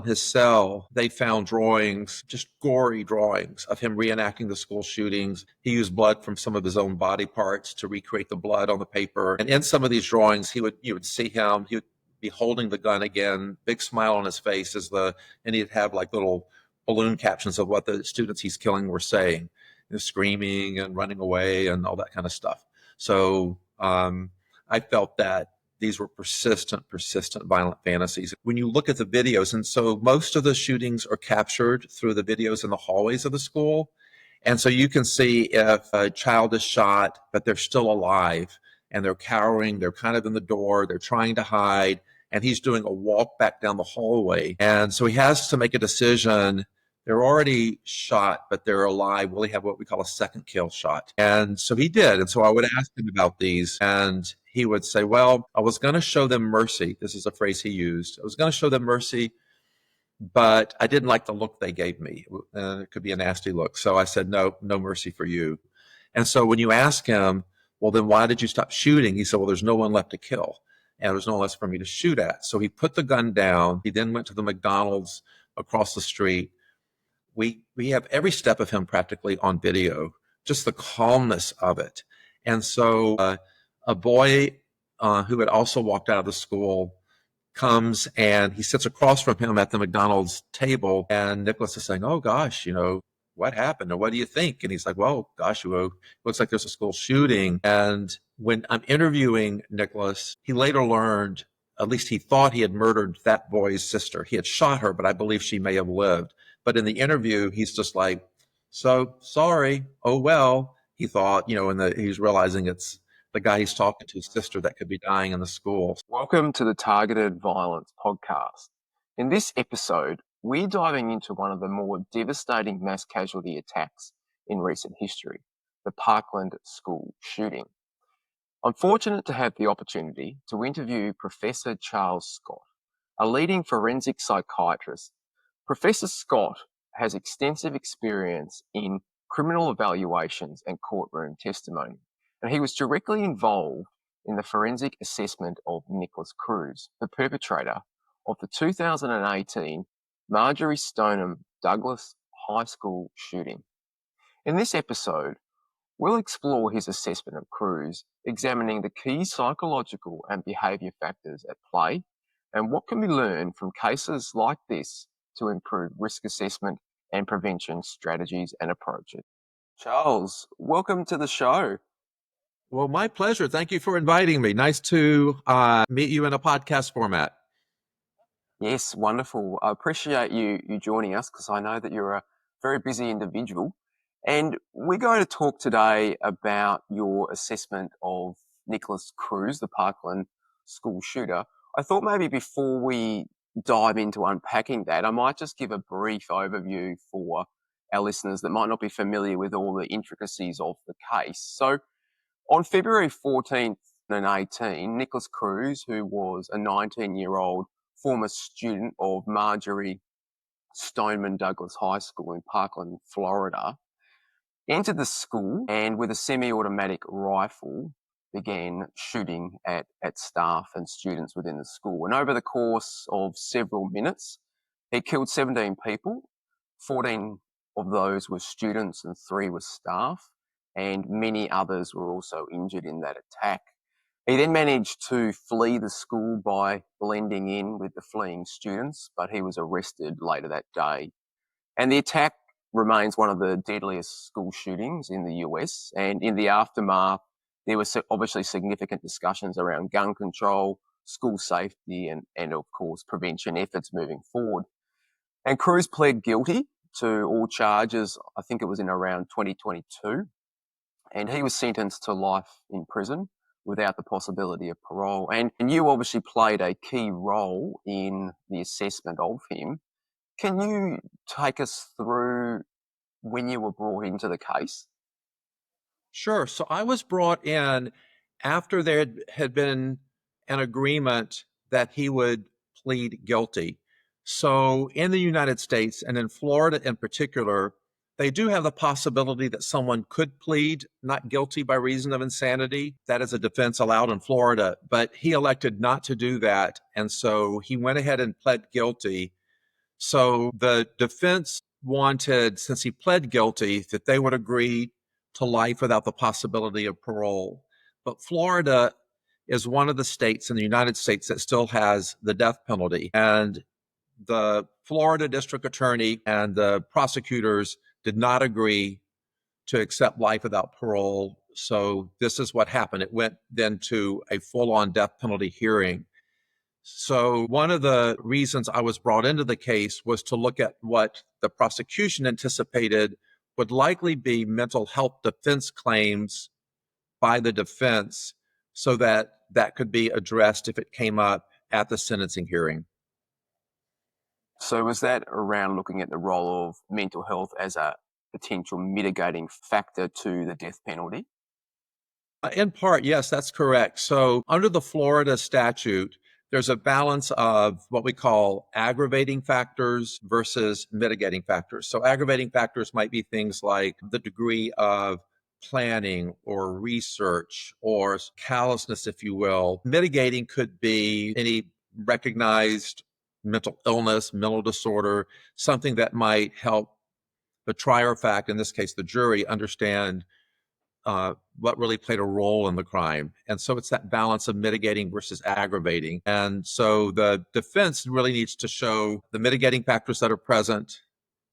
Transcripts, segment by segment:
his cell, they found drawings, just gory drawings of him reenacting the school shootings. He used blood from some of his own body parts to recreate the blood on the paper. And in some of these drawings, you would see him, he would be holding the gun again, big smile on his face and he'd have like little balloon captions of what the students he's killing were saying, screaming and running away and all that kind of stuff. So I felt that these were persistent violent fantasies. When you look at the videos, and so most of the shootings are captured through the videos in the hallways of the school. And so you can see if a child is shot, but they're still alive and they're cowering, they're kind of in the door, they're trying to hide, and he's doing a walk back down the hallway. And so he has to make a decision. They're already shot, but they're alive. Will he have what we call a second kill shot? And so he did. And so I would ask him about these, and he would say, well, I was going to show them mercy. This is a phrase he used. I was going to show them mercy, but I didn't like the look they gave me. It could be a nasty look. So I said, no mercy for you. And so when you ask him, well, then why did you stop shooting? He said, well, there's no one left to kill, and there's no one left for me to shoot at. So he put the gun down. He then went to the McDonald's across the street. We have every step of him practically on video, just the calmness of it. And so a boy who had also walked out of the school comes and he sits across from him at the McDonald's table, and Nikolas is saying, oh gosh, what happened, or what do you think? And he's like, well, gosh, looks like there's a school shooting. And when I'm interviewing Nikolas, he later learned, at least he thought he had murdered that boy's sister. He had shot her, but I believe she may have lived. But in the interview, he's just like, so sorry, oh well. He thought, he's realizing it's the guy he's talking to, his sister, that could be dying in the school. Welcome to the Targeted Violence Podcast. In this episode, we're diving into one of the more devastating mass casualty attacks in recent history, the Parkland school shooting. I'm fortunate to have the opportunity to interview Professor Charles Scott, a leading forensic psychiatrist. Professor Scott has extensive experience in criminal evaluations and courtroom testimony, and he was directly involved in the forensic assessment of Nikolas Cruz, the perpetrator of the 2018 Marjory Stoneham Douglas High School shooting. In this episode, we'll explore his assessment of Cruz, examining the key psychological and behaviour factors at play, and what can be learned from cases like this to improve risk assessment and prevention strategies and approaches. Charles, welcome to the show. Well, my pleasure. Thank you for inviting me. Nice to meet you in a podcast format. Yes, wonderful. I appreciate you joining us, because I know that you're a very busy individual. And we're going to talk today about your assessment of Nikolas Cruz, the Parkland school shooter. I thought maybe before we dive into unpacking that, I might just give a brief overview for our listeners that might not be familiar with all the intricacies of the case. So on February 14th and 18, Nikolas Cruz, who was a 19-year-old former student of Marjory Stoneman Douglas High School in Parkland, Florida, entered the school and with a semi-automatic rifle began shooting at staff and students within the school. And over the course of several minutes, he killed 17 people. 14 of those were students and 3 were staff, and many others were also injured in that attack. He then managed to flee the school by blending in with the fleeing students, but he was arrested later that day. And the attack remains one of the deadliest school shootings in the US. And in the aftermath, there were obviously significant discussions around gun control, school safety, and of course, prevention efforts moving forward. And Cruz pled guilty to all charges, I think it was in around 2022. And he was sentenced to life in prison without the possibility of parole. And you obviously played a key role in the assessment of him. Can you take us through when you were brought into the case? Sure. So I was brought in after there had been an agreement that he would plead guilty. So in the United States, and in Florida in particular, they do have the possibility that someone could plead not guilty by reason of insanity. That is a defense allowed in Florida, but he elected not to do that. And so he went ahead and pled guilty So the defense wanted, since he pled guilty, that they would agree to life without the possibility of parole. But Florida is one of the states in the United States that still has the death penalty. And the Florida district attorney and the prosecutors did not agree to accept life without parole. So this is what happened. It went then to a full-on death penalty hearing. So one of the reasons I was brought into the case was to look at what the prosecution anticipated would likely be mental health defense claims by the defense, so that that could be addressed if it came up at the sentencing hearing. So was that around looking at the role of mental health as a potential mitigating factor to the death penalty? In part, yes, that's correct. So under the Florida statute, there's a balance of what we call aggravating factors versus mitigating factors. So aggravating factors might be things like the degree of planning or research or callousness, if you will. Mitigating could be any recognized mental illness, mental disorder, something that might help the trier of fact, in this case, the jury, understand what really played a role in the crime. And so it's that balance of mitigating versus aggravating. And so the defense really needs to show the mitigating factors that are present,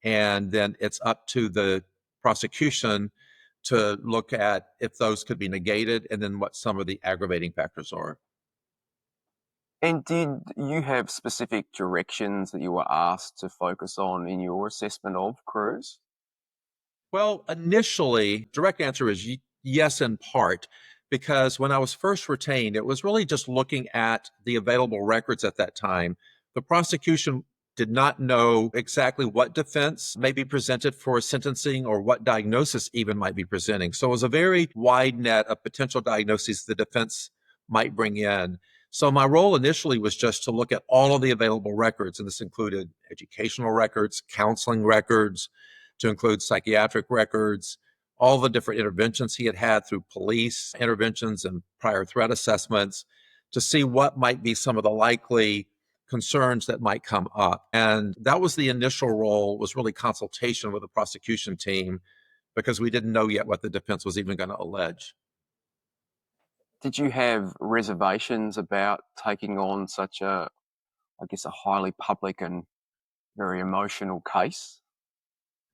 and then it's up to the prosecution to look at if those could be negated and then what some of the aggravating factors are. And did you have specific directions that you were asked to focus on in your assessment of Cruz? Well, initially, direct answer is yes, in part, because when I was first retained, it was really just looking at the available records at that time. The prosecution did not know exactly what defense may be presented for sentencing or what diagnosis even might be presenting. So it was a very wide net of potential diagnoses the defense might bring in. So my role initially was just to look at all of the available records, and this included educational records, counseling records, to include psychiatric records, all the different interventions he had had through police interventions and prior threat assessments, to see what might be some of the likely concerns that might come up. And that was the initial role, was really consultation with the prosecution team, because we didn't know yet what the defense was even going to allege. Did you have reservations about taking on such a, I guess, a highly public and very emotional case?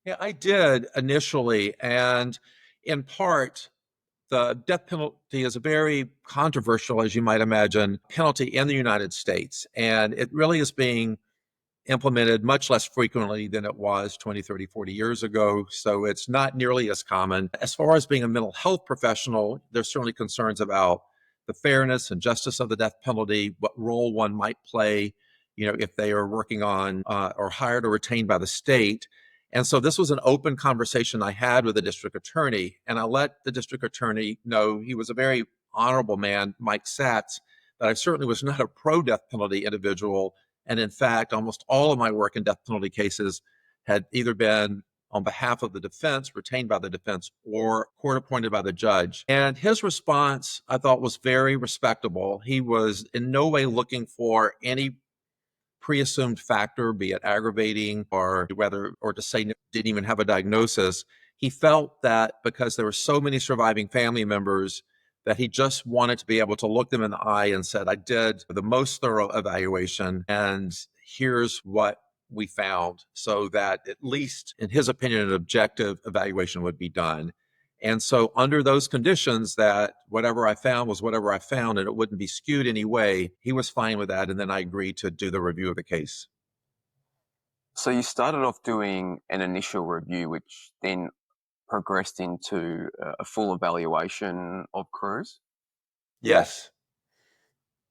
Yeah, I did initially. And in part, the death penalty is a very controversial, as you might imagine, penalty in the United States. And it really is being implemented much less frequently than it was 20, 30, 40 years ago. So it's not nearly as common. As far as being a mental health professional, there's certainly concerns about the fairness and justice of the death penalty, what role one might play, if they are working on or hired or retained by the state. And so this was an open conversation I had with the district attorney, and I let the district attorney know, he was a very honorable man, Mike Satz, that I certainly was not a pro-death penalty individual. And in fact, almost all of my work in death penalty cases had either been on behalf of the defense, retained by the defense, or court appointed by the judge. And his response, I thought, was very respectable. He was in no way looking for any pre-assumed factor, be it aggravating or to say didn't even have a diagnosis. He felt that because there were so many surviving family members, that he just wanted to be able to look them in the eye and said, I did the most thorough evaluation, and here's what we found, so that at least, in his opinion, an objective evaluation would be done. And so under those conditions, that whatever I found was whatever I found and it wouldn't be skewed any way, he was fine with that. And then I agreed to do the review of the case. So you started off doing an initial review, which then progressed into a full evaluation of Cruz? Yes.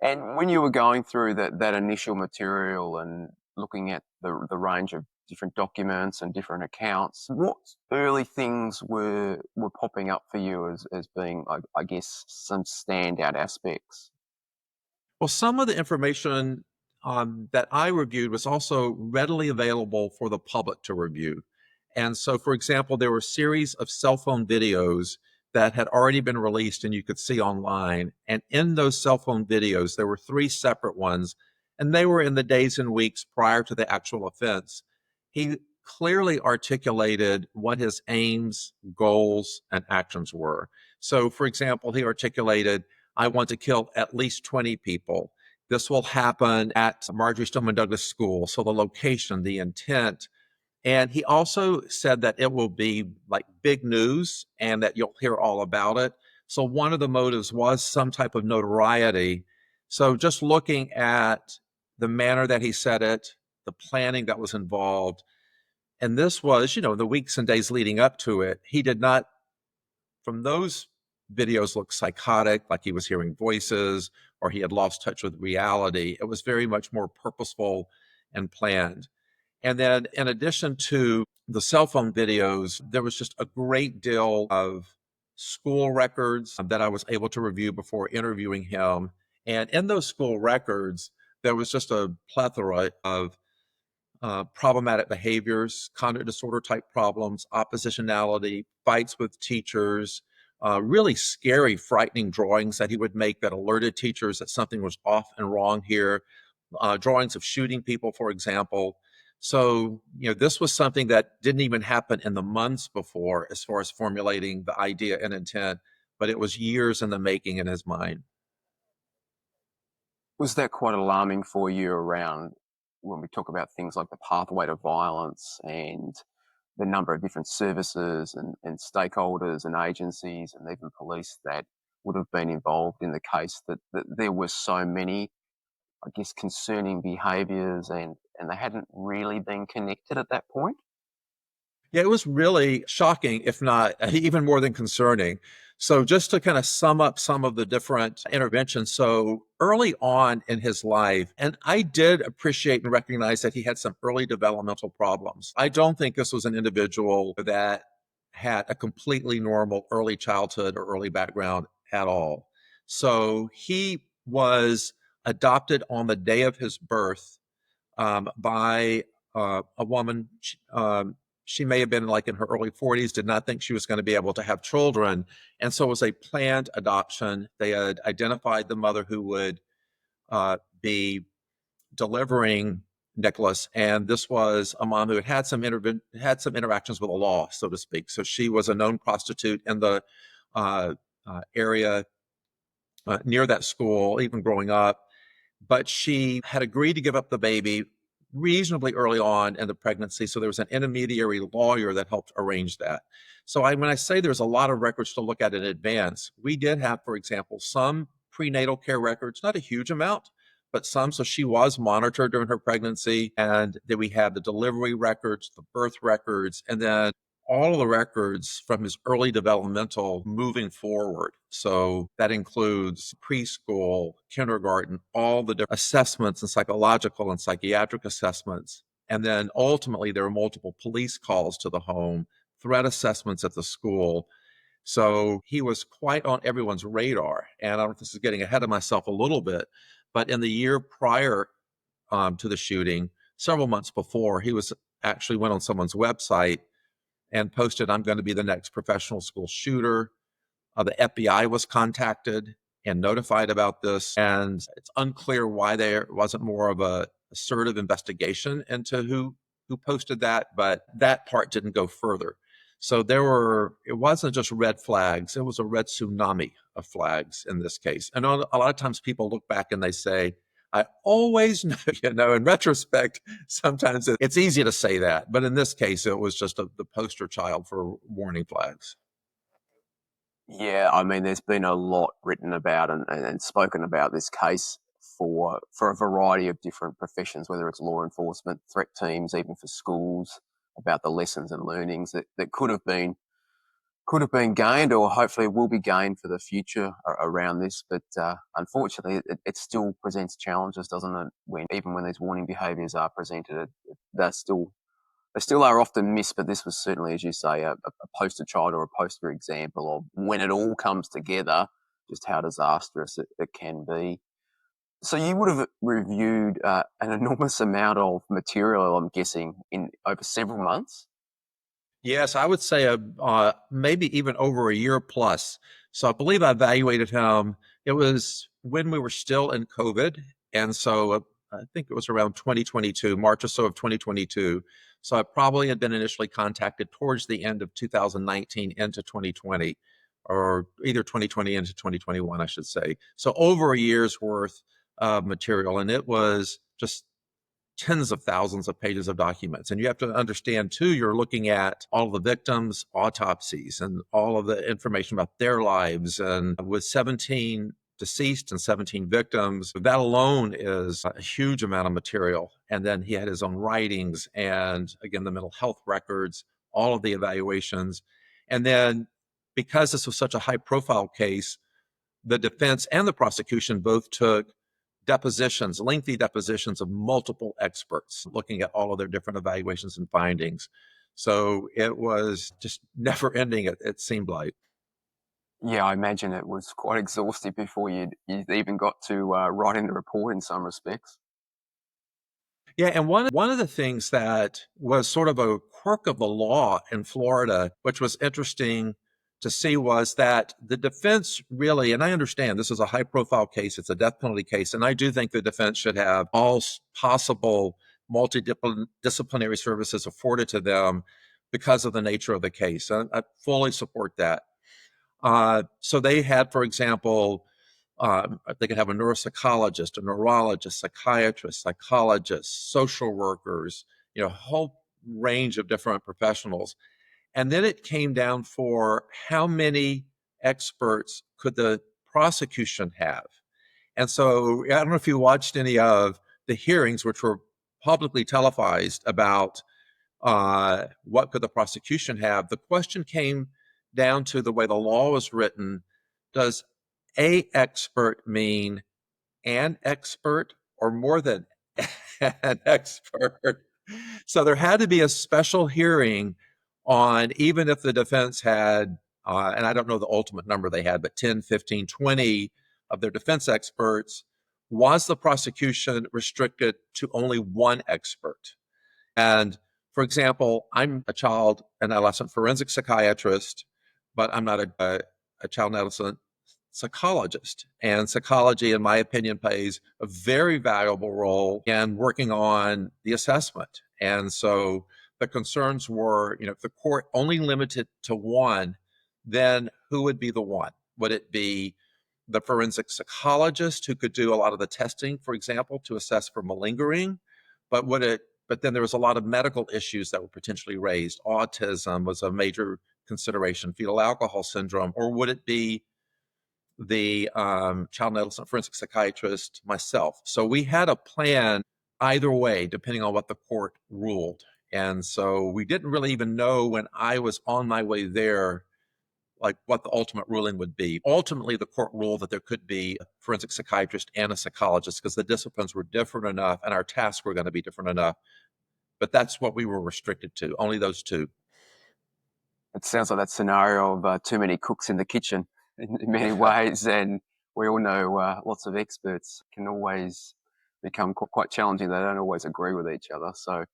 And when you were going through that initial material and looking at the range of different documents and different accounts, what early things were popping up for you as being, I guess, some standout aspects? Well, some of the information that I reviewed was also readily available for the public to review. And so, for example, there were a series of cell phone videos that had already been released and you could see online. And in those cell phone videos, there were 3 separate ones. and they were in the days and weeks prior to the actual offense. He clearly articulated what his aims, goals, and actions were. So, for example, he articulated, I want to kill at least 20 people. This will happen at Marjorie Stoneman Douglas School. So, the location, the intent. And he also said that it will be like big news and that you'll hear all about it. So, one of the motives was some type of notoriety. So, just looking at the manner that he said it, the planning that was involved, and this was, the weeks and days leading up to it, he did not, from those videos, look psychotic, like he was hearing voices or he had lost touch with reality. It was very much more purposeful and planned. And then, in addition to the cell phone videos, there was just a great deal of school records that I was able to review before interviewing him. And in those school records, there was just a plethora of problematic behaviors, conduct disorder type problems, oppositionality, fights with teachers, really scary, frightening drawings that he would make that alerted teachers that something was off and wrong here, drawings of shooting people, for example. So, this was something that didn't even happen in the months before as far as formulating the idea and intent, but it was years in the making in his mind. Was that quite alarming for you around when we talk about things like the pathway to violence and the number of different services and stakeholders and agencies and even police that would have been involved in the case, that there were so many, I guess, concerning behaviours and they hadn't really been connected at that point? Yeah, it was really shocking, if not even more than concerning. So, just to kind of sum up some of the different interventions. So, early on in his life, and I did appreciate and recognize that he had some early developmental problems. I don't think this was an individual that had a completely normal early childhood or early background at all. So, he was adopted on the day of his birth by a woman. She may have been like in her early 40s, did not think she was going to be able to have children. And so it was a planned adoption. They had identified the mother who would be delivering Nikolas. And this was a mom who had some interactions with the law, so to speak. So she was a known prostitute in the area near that school, even growing up. But she had agreed to give up the baby reasonably early on in the pregnancy. So there was an intermediary lawyer that helped arrange that. So when I say there's a lot of records to look at in advance, we did have, for example, some prenatal care records, not a huge amount, but some. So she was monitored during her pregnancy. And then we had the delivery records, the birth records, and then all of the records from his early developmental moving forward. So that includes preschool, kindergarten, all the different assessments and psychological and psychiatric assessments. And then ultimately, there were multiple police calls to the home, threat assessments at the school. So he was quite on everyone's radar. And I don't know if this is getting ahead of myself a little bit, but in the year prior to the shooting, several months before, he was actually went on someone's website and posted, I'm going to be the next professional school shooter. The FBI was contacted and notified about this. And it's unclear why there wasn't more of a assertive investigation into who posted that, but that part didn't go further. So it wasn't just red flags, it was a red tsunami of flags in this case. And a lot of times people look back and they say, I always know, in retrospect, sometimes it's easy to say that. But in this case, it was just the poster child for warning flags. Yeah, I mean, there's been a lot written about and spoken about this case for a variety of different professions, whether it's law enforcement, threat teams, even for schools, about the lessons and learnings that could have been gained or hopefully will be gained for the future around this. But unfortunately, it still presents challenges, doesn't it? Even when these warning behaviours are presented, they still are often missed. But this was certainly, as you say, a poster child or a poster example of when it all comes together, just how disastrous it can be. So you would have reviewed an enormous amount of material, I'm guessing, in over several months. Yes, I would say maybe even over a year plus. So I believe I evaluated him. It was when we were still in COVID. And so I think it was around 2022, March or so of 2022. So I probably had been initially contacted towards the end of 2019 into 2020, or either 2020 into 2021, I should say. So over a year's worth of material. And it was just tens of thousands of pages of documents. And you have to understand, too, you're looking at all the victims' autopsies and all of the information about their lives. And with 17 deceased and 17 victims, that alone is a huge amount of material. And then he had his own writings and, again, the mental health records, all of the evaluations. And then because this was such a high profile case, the defense and the prosecution both took depositions, lengthy depositions of multiple experts looking at all of their different evaluations and findings. So it was just never ending, it seemed like. Yeah, I imagine it was quite exhaustive before you'd even got to write in the report in some respects. Yeah, and one of the things that was sort of a quirk of the law in Florida, which was interesting to see, was that the defense really, and I understand this is a high profile case, it's a death penalty case, and I do think the defense should have all possible multidisciplinary services afforded to them because of the nature of the case. I fully support that. So they had, for example, they could have a neuropsychologist, a neurologist, psychiatrist, psychologists, social workers, a whole range of different professionals. And then it came down for how many experts could the prosecution have. And so I don't know if you watched any of the hearings, which were publicly televised, about what could the prosecution have. The question came down to the way the law was written. Does a expert mean an expert or more than an expert? So there had to be a special hearing on, even if the defense had, and I don't know the ultimate number they had, but 10, 15, 20 of their defense experts, was the prosecution restricted to only one expert? And for example, I'm a child and adolescent forensic psychiatrist, but I'm not a child and adolescent psychologist. And psychology, in my opinion, plays a very valuable role in working on the assessment. And so the concerns were, if the court only limited to one, then who would be the one? Would it be the forensic psychologist who could do a lot of the testing, for example, to assess for malingering? But then there was a lot of medical issues that were potentially raised. Autism was a major consideration, fetal alcohol syndrome, or would it be the child and adolescent forensic psychiatrist, myself? So we had a plan either way, depending on what the court ruled. And so we didn't really even know when I was on my way there, like what the ultimate ruling would be. Ultimately, the court ruled that there could be a forensic psychiatrist and a psychologist because the disciplines were different enough and our tasks were going to be different enough. But that's what we were restricted to, only those two. It sounds like that scenario of too many cooks in the kitchen in many ways, and we all know lots of experts can always become quite challenging. They don't always agree with each other. So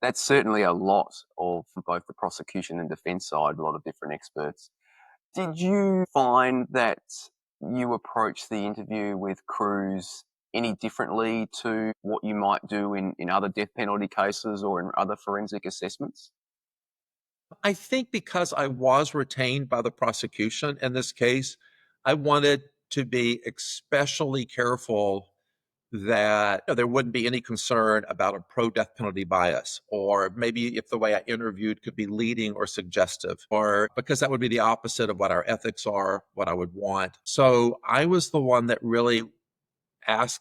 that's certainly a lot of both the prosecution and defence side, a lot of different experts. Did you find that you approached the interview with Cruz any differently to what you might do in other death penalty cases or in other forensic assessments? I think because I was retained by the prosecution in this case, I wanted to be especially careful that there wouldn't be any concern about a pro-death penalty bias, or maybe if the way I interviewed could be leading or suggestive, or because that would be the opposite of what our ethics are, what I would want. So I was the one that really asked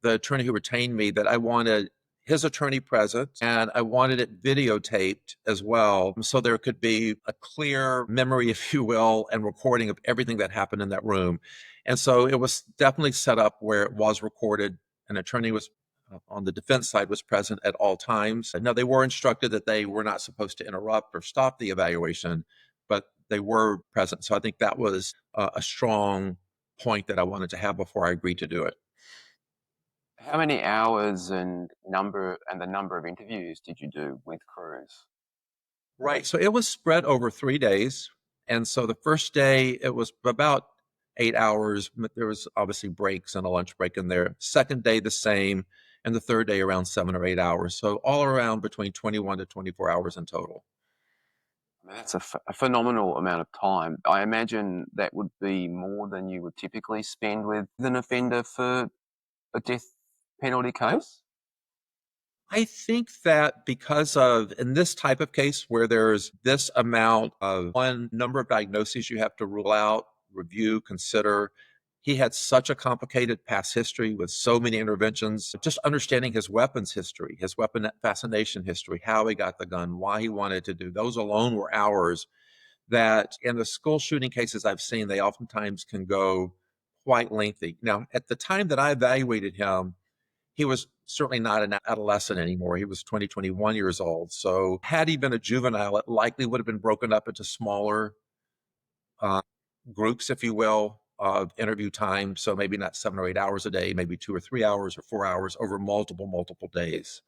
the attorney who retained me that I wanted his attorney present and I wanted it videotaped as well. So there could be a clear memory, if you will, and recording of everything that happened in that room. And so it was definitely set up where it was recorded. An attorney was on the defense side was present at all times. Now they were instructed that they were not supposed to interrupt or stop the evaluation, but they were present. So I think that was a strong point that I wanted to have before I agreed to do it. How many hours and the number of interviews did you do with Cruz? Right. So it was spread over 3 days. And so the first day, it was about 8 hours. But there was obviously breaks and a lunch break in there. Second day, the same. and the third day around 7 or 8 hours. So all around between 21 to 24 hours in total. I mean, that's a phenomenal amount of time. I imagine that would be more than you would typically spend with an offender for a death penalty case. I think that because of, in this type of case where there's this amount of one number of diagnoses you have to rule out, review, consider, he had such a complicated past history with so many interventions. Just understanding his weapons history, his weapon fascination history, how he got the gun, why he wanted to do, those alone were hours that in the school shooting cases I've seen, they oftentimes can go quite lengthy. Now, at the time that I evaluated him, he was certainly not an adolescent anymore. He was 20, 21 years old. So had he been a juvenile, it likely would have been broken up into smaller uh, groups, if you will, of interview time. So maybe not 7 or 8 hours a day, maybe 2 or 3 hours or 4 hours over multiple days.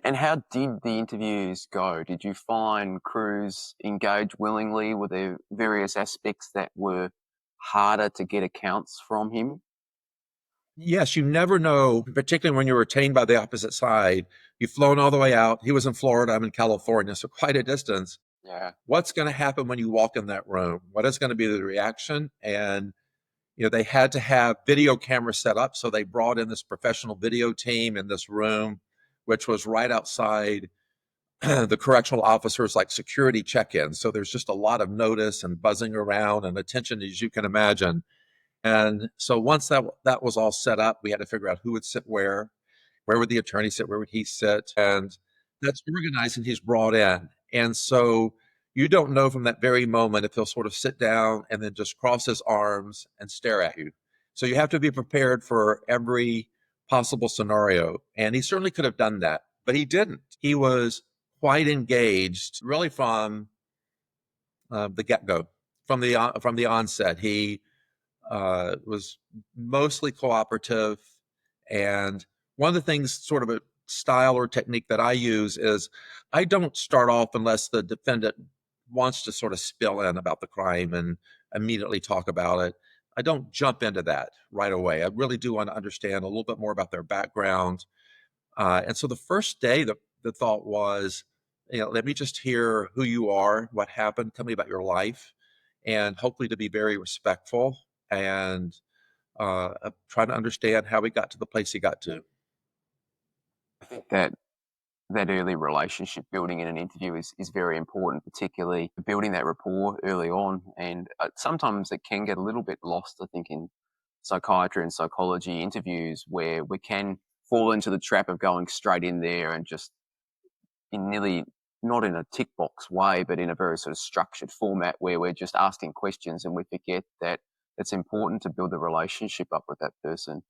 And how did the interviews go? Did you find Cruz engage willingly? Were there various aspects that were harder to get accounts from him? Yes, you never know, particularly when you're retained by the opposite side. You've flown all the way out. He was in Florida, I'm in California, so quite a distance. Yeah. What's going to happen when you walk in that room? What is going to be the reaction? And they had to have video cameras set up, so they brought in this professional video team in this room, which was right outside the correctional officers, like security check-ins. So there's just a lot of notice and buzzing around and attention, as you can imagine. And so once that was all set up, we had to figure out who would sit where would the attorney sit, where would he sit, and that's organized and he's brought in. And so you don't know from that very moment if he'll sort of sit down and then just cross his arms and stare at you. So you have to be prepared for every possible scenario. And he certainly could have done that, but he didn't. He was quite engaged, really from the get-go, from the onset. He was mostly cooperative. And one of the things, sort of a style or technique that I use, is I don't start off unless the defendant wants to sort of spill in about the crime and immediately talk about it. I don't jump into that right away. I really do want to understand a little bit more about their background. And so the first day, the thought was, let me just hear who you are, what happened, tell me about your life, and hopefully to be very respectful and try to understand how he got to the place he got to. I think that early relationship building in an interview is very important, particularly building that rapport early on. And sometimes it can get a little bit lost, I think, in psychiatry and psychology interviews, where we can fall into the trap of going straight in there and just in nearly, not in a tick box way, but in a very sort of structured format where we're just asking questions and we forget that it's important to build a relationship up with that person.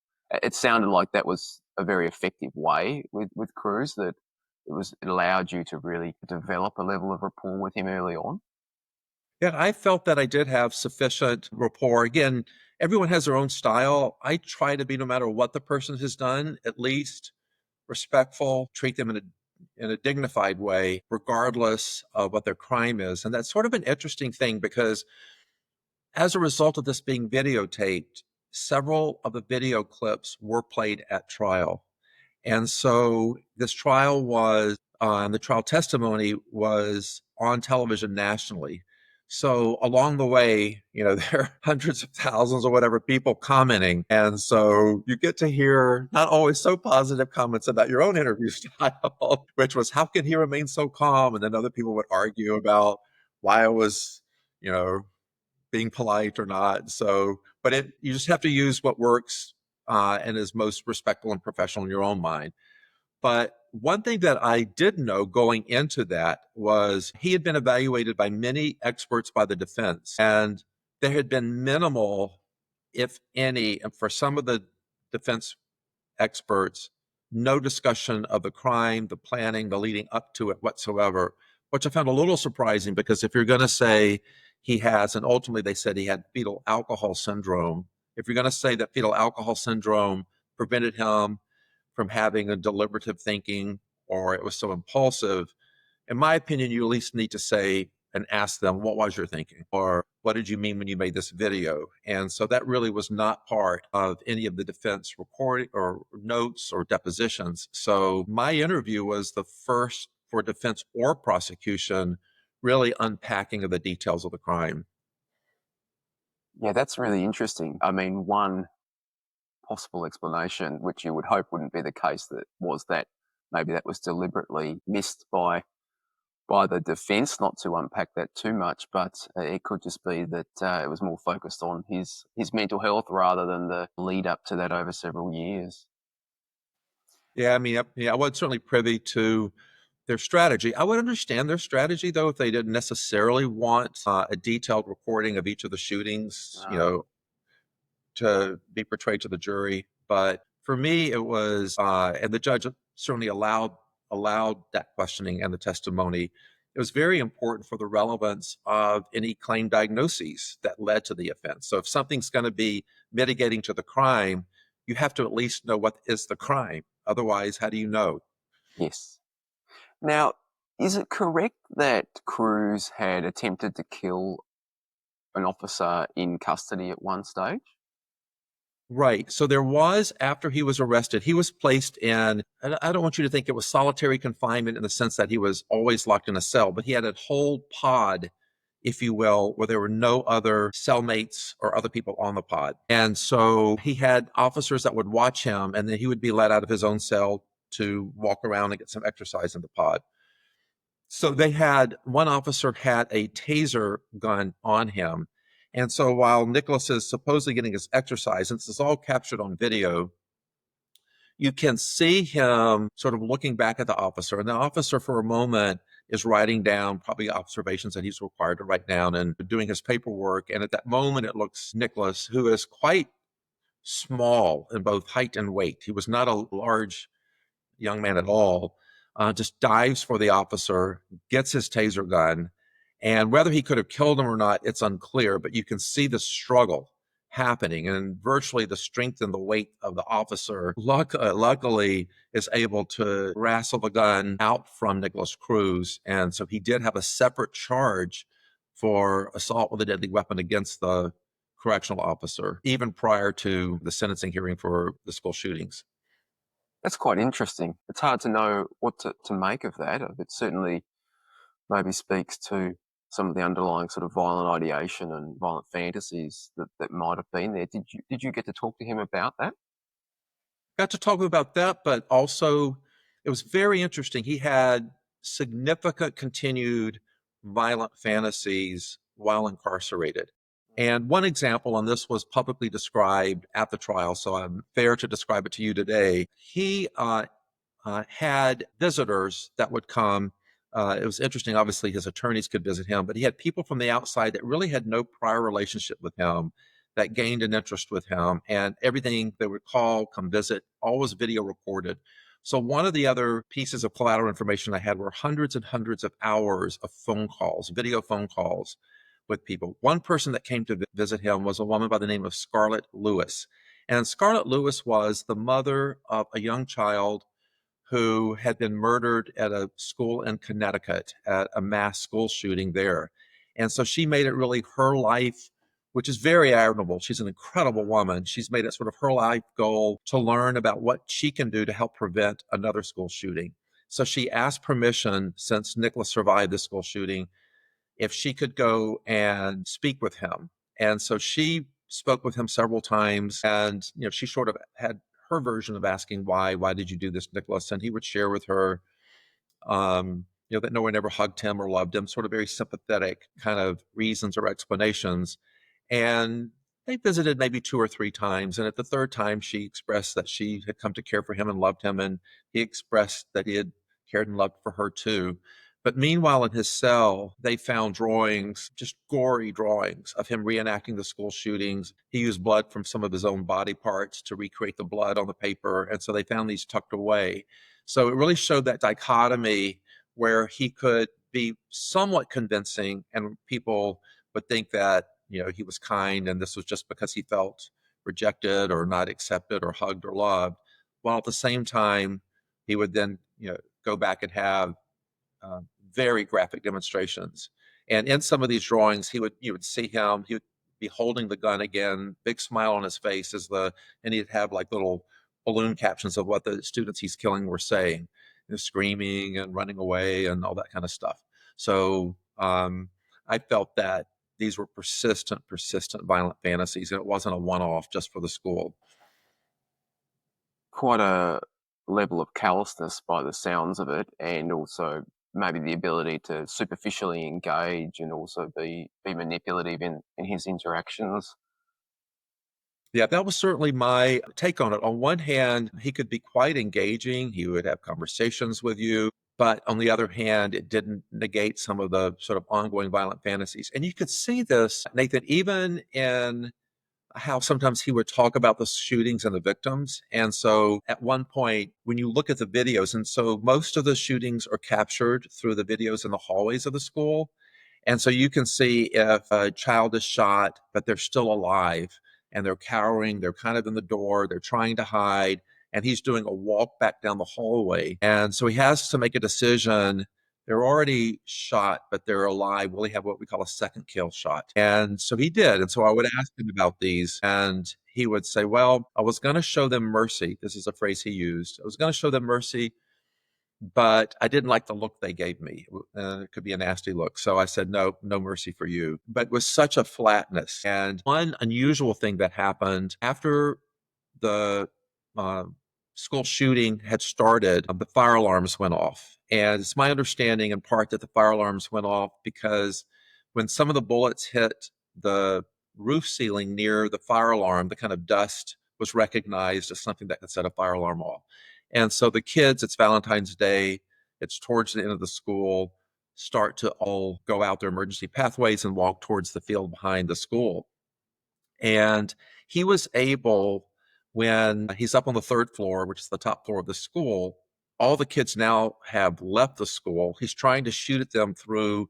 It sounded like that was a very effective way with Cruz, that it allowed you to really develop a level of rapport with him early on. Yeah, I felt that I did have sufficient rapport. Again, everyone has their own style. I try to be, no matter what the person has done, at least respectful, treat them in a dignified way, regardless of what their crime is. And that's sort of an interesting thing, because as a result of this being videotaped, several of the video clips were played at trial. And so this trial was, the trial testimony was on television nationally. So along the way, there are hundreds of thousands or whatever people commenting. And so you get to hear not always so positive comments about your own interview style, which was, how can he remain so calm? And then other people would argue about why I was, being polite or not. So, but you just have to use what works and is most respectful and professional in your own mind. But one thing that I did know going into that was he had been evaluated by many experts by the defense, and there had been minimal, if any, and for some of the defense experts, no discussion of the crime, the planning, the leading up to it whatsoever, which I found a little surprising, because if you're going to say he has, and ultimately they said he had fetal alcohol syndrome, if you're going to say that fetal alcohol syndrome prevented him from having a deliberative thinking, or it was so impulsive, in my opinion, you at least need to say and ask them, what was your thinking? Or what did you mean when you made this video? And so that really was not part of any of the defense recording or notes or depositions. So my interview was the first for defense or prosecution, really unpacking of the details of the crime. Yeah, that's really interesting. I mean, one possible explanation, which you would hope wouldn't be the case, that was that maybe that was deliberately missed by the defence, not to unpack that too much, but it could just be that it was more focused on his mental health rather than the lead up to that over several years. Yeah, I mean, I wasn't certainly privy to their strategy. I would understand their strategy, though, if they didn't necessarily want a detailed recording of each of the shootings, to be portrayed to the jury. But for me, it was, and the judge certainly allowed that questioning and the testimony. It was very important for the relevance of any claim diagnoses that led to the offense. So if something's going to be mitigating to the crime, you have to at least know what is the crime. Otherwise, how do you know? Yes. Now, is it correct that Cruz had attempted to kill an officer in custody at one stage? Right. So there was, after he was arrested, he was placed in, and I don't want you to think it was solitary confinement in the sense that he was always locked in a cell, but he had a whole pod, if you will, where there were no other cellmates or other people on the pod. And so he had officers that would watch him, and then he would be let out of his own cell to walk around and get some exercise in the pod. So they had, one officer had a taser gun on him. And so while Nicholas is supposedly getting his exercise, and this is all captured on video, you can see him sort of looking back at the officer. And the officer, for a moment, is writing down probably observations that he's required to write down and doing his paperwork. And at that moment, it looks Nicholas, who is quite small in both height and weight. He was not a large young man at all, just dives for the officer, gets his taser gun. And whether he could have killed him or not, it's unclear, but you can see the struggle happening and virtually the strength and the weight of the officer luckily is able to wrestle the gun out from Nikolas Cruz. And so he did have a separate charge for assault with a deadly weapon against the correctional officer, even prior to the sentencing hearing for the school shootings. That's quite interesting. It's hard to know what to make of that. It certainly maybe speaks to some of the underlying sort of violent ideation and violent fantasies that might have been there. Did you get to talk to him about that? Got to talk about that, but also it was very interesting. He had significant continued violent fantasies while incarcerated. And one example, and this was publicly described at the trial, so I'm fair to describe it to you today. He had visitors that would come. It was interesting. Obviously, his attorneys could visit him, but he had people from the outside that really had no prior relationship with him that gained an interest with him. And everything they would call, come visit, all was video recorded. So one of the other pieces of collateral information I had were hundreds and hundreds of hours of phone calls, video phone calls with people. One person that came to visit him was a woman by the name of Scarlett Lewis. And Scarlett Lewis was the mother of a young child who had been murdered at a school in Connecticut at a mass school shooting there. And so she made it really her life, which is very admirable. She's an incredible woman. She's made it sort of her life goal to learn about what she can do to help prevent another school shooting. So she asked permission, since Nicholas survived the school shooting, if she could go and speak with him. And so she spoke with him several times, and she sort of had her version of asking why did you do this, Nicholas? And he would share with her, that no one ever hugged him or loved him, sort of very sympathetic kind of reasons or explanations. And they visited maybe 2 or 3 times. And at the third time, she expressed that she had come to care for him and loved him. And he expressed that he had cared and loved for her too. But meanwhile, in his cell, they found drawings, just gory drawings of him reenacting the school shootings. He used blood from some of his own body parts to recreate the blood on the paper. And so they found these tucked away. So it really showed that dichotomy where he could be somewhat convincing and people would think that, he was kind and this was just because he felt rejected or not accepted or hugged or loved. While at the same time, he would then, go back and have very graphic demonstrations. And in some of these drawings, you would see him, he would be holding the gun again, big smile on his face and he'd have like little balloon captions of what the students he's killing were saying, screaming and running away and all that kind of stuff. So I felt that these were persistent violent fantasies, and it wasn't a one-off just for the school. Quite a level of callousness by the sounds of it, and also maybe the ability to superficially engage and also be manipulative in his interactions. Yeah, that was certainly my take on it. On one hand, he could be quite engaging. He would have conversations with you. But on the other hand, it didn't negate some of the sort of ongoing violent fantasies. And you could see this, Nathan, even in how sometimes he would talk about the shootings and the victims. And so at one point, when you look at the videos, and so most of the shootings are captured through the videos in the hallways of the school. And so you can see if a child is shot, but they're still alive and they're cowering, they're kind of in the door, they're trying to hide, and he's doing a walk back down the hallway. And so he has to make a decision. They're already shot, but they're alive. Will he have what we call a second kill shot? And so he did. And so I would ask him about these, and he would say, well, I was going to show them mercy. This is a phrase he used. I was going to show them mercy, but I didn't like the look they gave me. It could be a nasty look. So I said, no, no mercy for you. But with such a flatness. And one unusual thing that happened after the uh, school shooting had started, the fire alarms went off. And it's my understanding in part that the fire alarms went off because when some of the bullets hit the roof ceiling near the fire alarm, the kind of dust was recognized as something that could set a fire alarm off. And so the kids, it's Valentine's Day, it's towards the end of the school, start to all go out their emergency pathways and walk towards the field behind the school. And he was able, when he's up on the third floor, which is the top floor of the school, all the kids now have left the school. He's trying to shoot at them through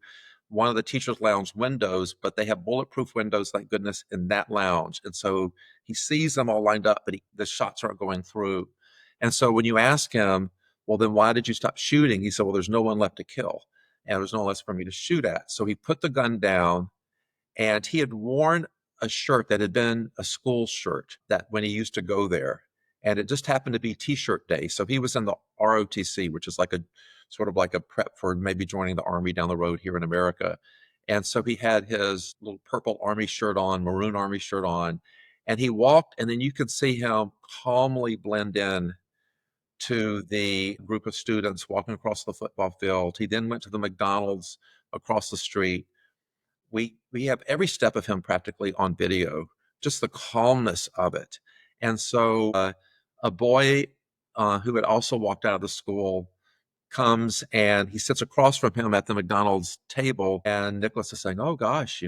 one of the teacher's lounge windows, but they have bulletproof windows, thank goodness, in that lounge. And so he sees them all lined up, but the shots aren't going through. And so when you ask him, well, then why did you stop shooting? He said, well, there's no one left to kill, and there's no one left for me to shoot at. So he put the gun down, and he had worn a shirt that had been a school shirt that when he used to go there. And it just happened to be T-shirt day. So he was in the ROTC, which is like a sort of like a prep for maybe joining the Army down the road here in America. And so he had his little purple Army shirt on, maroon Army shirt on, and he walked, and then you could see him calmly blend in to the group of students walking across the football field. He then went to the McDonald's across the street. We have every step of him practically on video, just the calmness of it. And so a boy who had also walked out of the school comes and he sits across from him at the McDonald's table. And Nicholas is saying, oh gosh,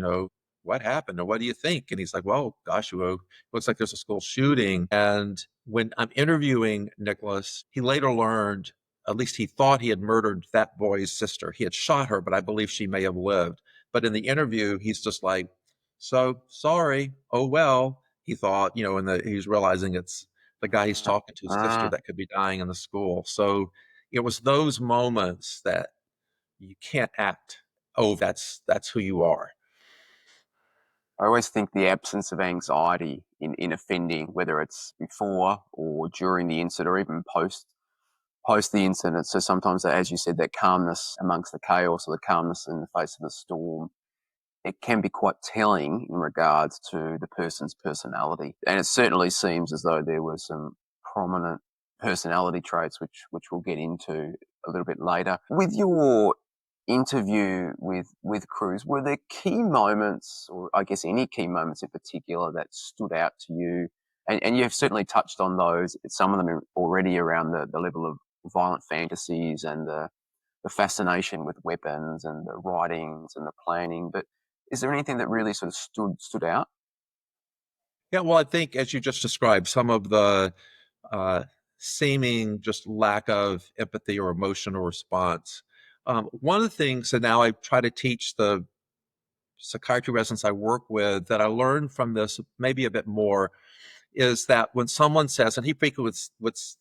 what happened? Or what do you think? And he's like, well, gosh, looks like there's a school shooting. And when I'm interviewing Nicholas, he later learned, at least he thought he had murdered that boy's sister. He had shot her, but I believe she may have lived. But in the interview, he's just like, so sorry. Oh, well, he thought, and he's realizing it's the guy he's talking to, his sister that could be dying in the school. So it was those moments that you can't act. Oh, that's who you are. I always think the absence of anxiety in offending, whether it's before or during the incident or even post the incident. So sometimes, as you said, that calmness amongst the chaos or the calmness in the face of the storm, it can be quite telling in regards to the person's personality. And it certainly seems as though there were some prominent personality traits, which we'll get into a little bit later. With your interview with Cruz, were there key moments, or I guess any key moments in particular, that stood out to you? And you've certainly touched on those, some of them are already around the level of violent fantasies and the fascination with weapons and the writings and the planning. But is there anything that really sort of stood out? Yeah, well, I think as you just described, some of the seeming just lack of empathy or emotional response. One of the things that now I try to teach the psychiatry residents I work with that I learned from this maybe a bit more is that when someone says, and he frequently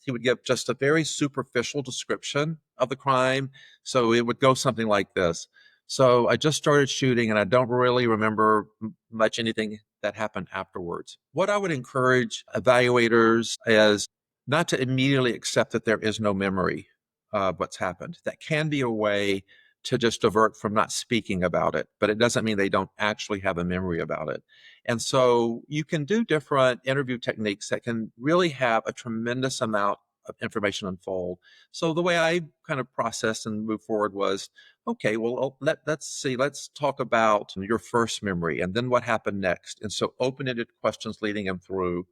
he would give just a very superficial description of the crime. So it would go something like this. So I just started shooting and I don't really remember much anything that happened afterwards. What I would encourage evaluators is not to immediately accept that there is no memory of what's happened. That can be a way to just divert from not speaking about it, but it doesn't mean they don't actually have a memory about it. And so you can do different interview techniques that can really have a tremendous amount of information unfold. So the way I kind of processed and moved forward was, okay, well, let's see, let's talk about your first memory and then what happened next. And so open-ended questions leading him through.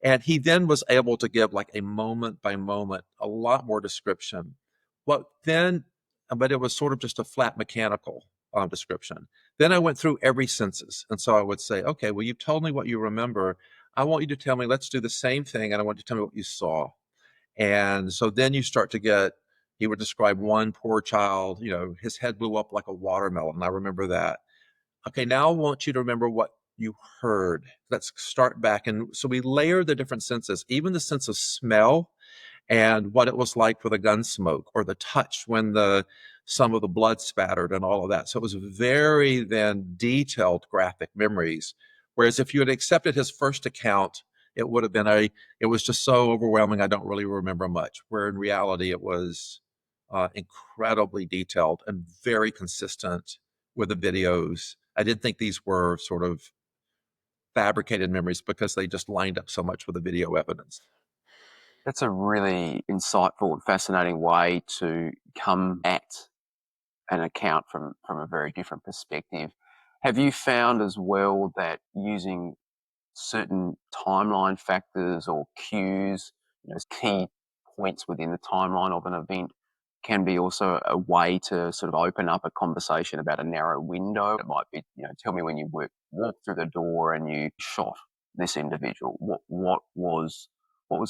And he then was able to give like a moment by moment, a lot more description. But it was sort of just a flat mechanical description. Then I went through every senses. And so I would say, okay, well, you've told me what you remember. I want you to tell me, let's do the same thing. And I want you to tell me what you saw. And so then you start to get, he would describe one poor child, his head blew up like a watermelon. I remember that. Okay, now I want you to remember what you heard. Let's start back. And so we layer the different senses, even the sense of smell and what it was like for the gun smoke or the touch when some of the blood spattered and all of that. So it was very then detailed graphic memories. Whereas if you had accepted his first account, it would have been it was just so overwhelming, I don't really remember much. Where in reality, it was incredibly detailed and very consistent with the videos. I didn't think these were sort of fabricated memories because they just lined up so much with the video evidence. That's a really insightful and fascinating way to come at an account from a very different perspective. Have you found as well that using certain timeline factors or cues, as key points within the timeline of an event, can be also a way to sort of open up a conversation about a narrow window? It might be, tell me when you walked through the door and you shot this individual. What was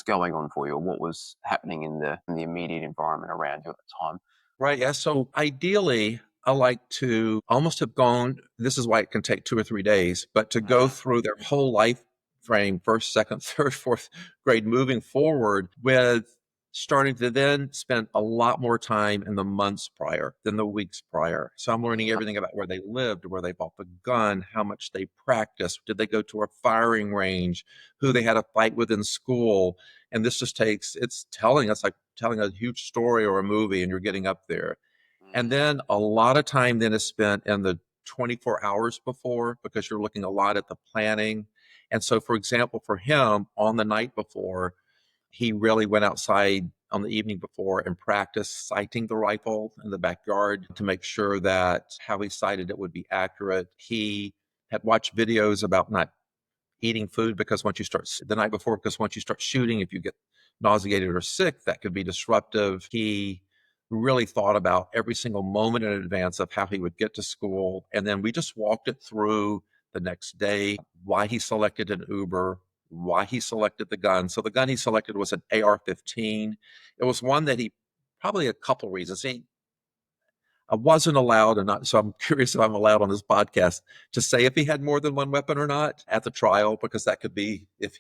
going on for you, or what was happening in the immediate environment around you at the time? Right. Yeah. So ideally, I like to almost have gone, this is why it can take 2 or 3 days, but to go through their whole life frame, first, second, third, fourth grade, moving forward with starting to then spend a lot more time in the months prior than the weeks prior. So I'm learning everything about where they lived, where they bought the gun, how much they practiced, did they go to a firing range, who they had a fight with in school. And this just it's telling us like telling a huge story or a movie, and you're getting up there. And then a lot of time then is spent in the 24 hours before because you're looking a lot at the planning. And so, for example, for him on the night before, he really went outside on the evening before and practiced sighting the rifle in the backyard to make sure that how he sighted it would be accurate. He had watched videos about not eating food because once you start the night before, because once you start shooting, if you get nauseated or sick, that could be disruptive. He really thought about every single moment in advance of how he would get to school. And then we just walked it through the next day, why he selected an Uber, why he selected the gun. So the gun he selected was an AR-15. It was one that he probably a couple reasons. I wasn't allowed, and not, so I'm curious if I'm allowed on this podcast to say if he had more than one weapon or not at the trial, because that could be, if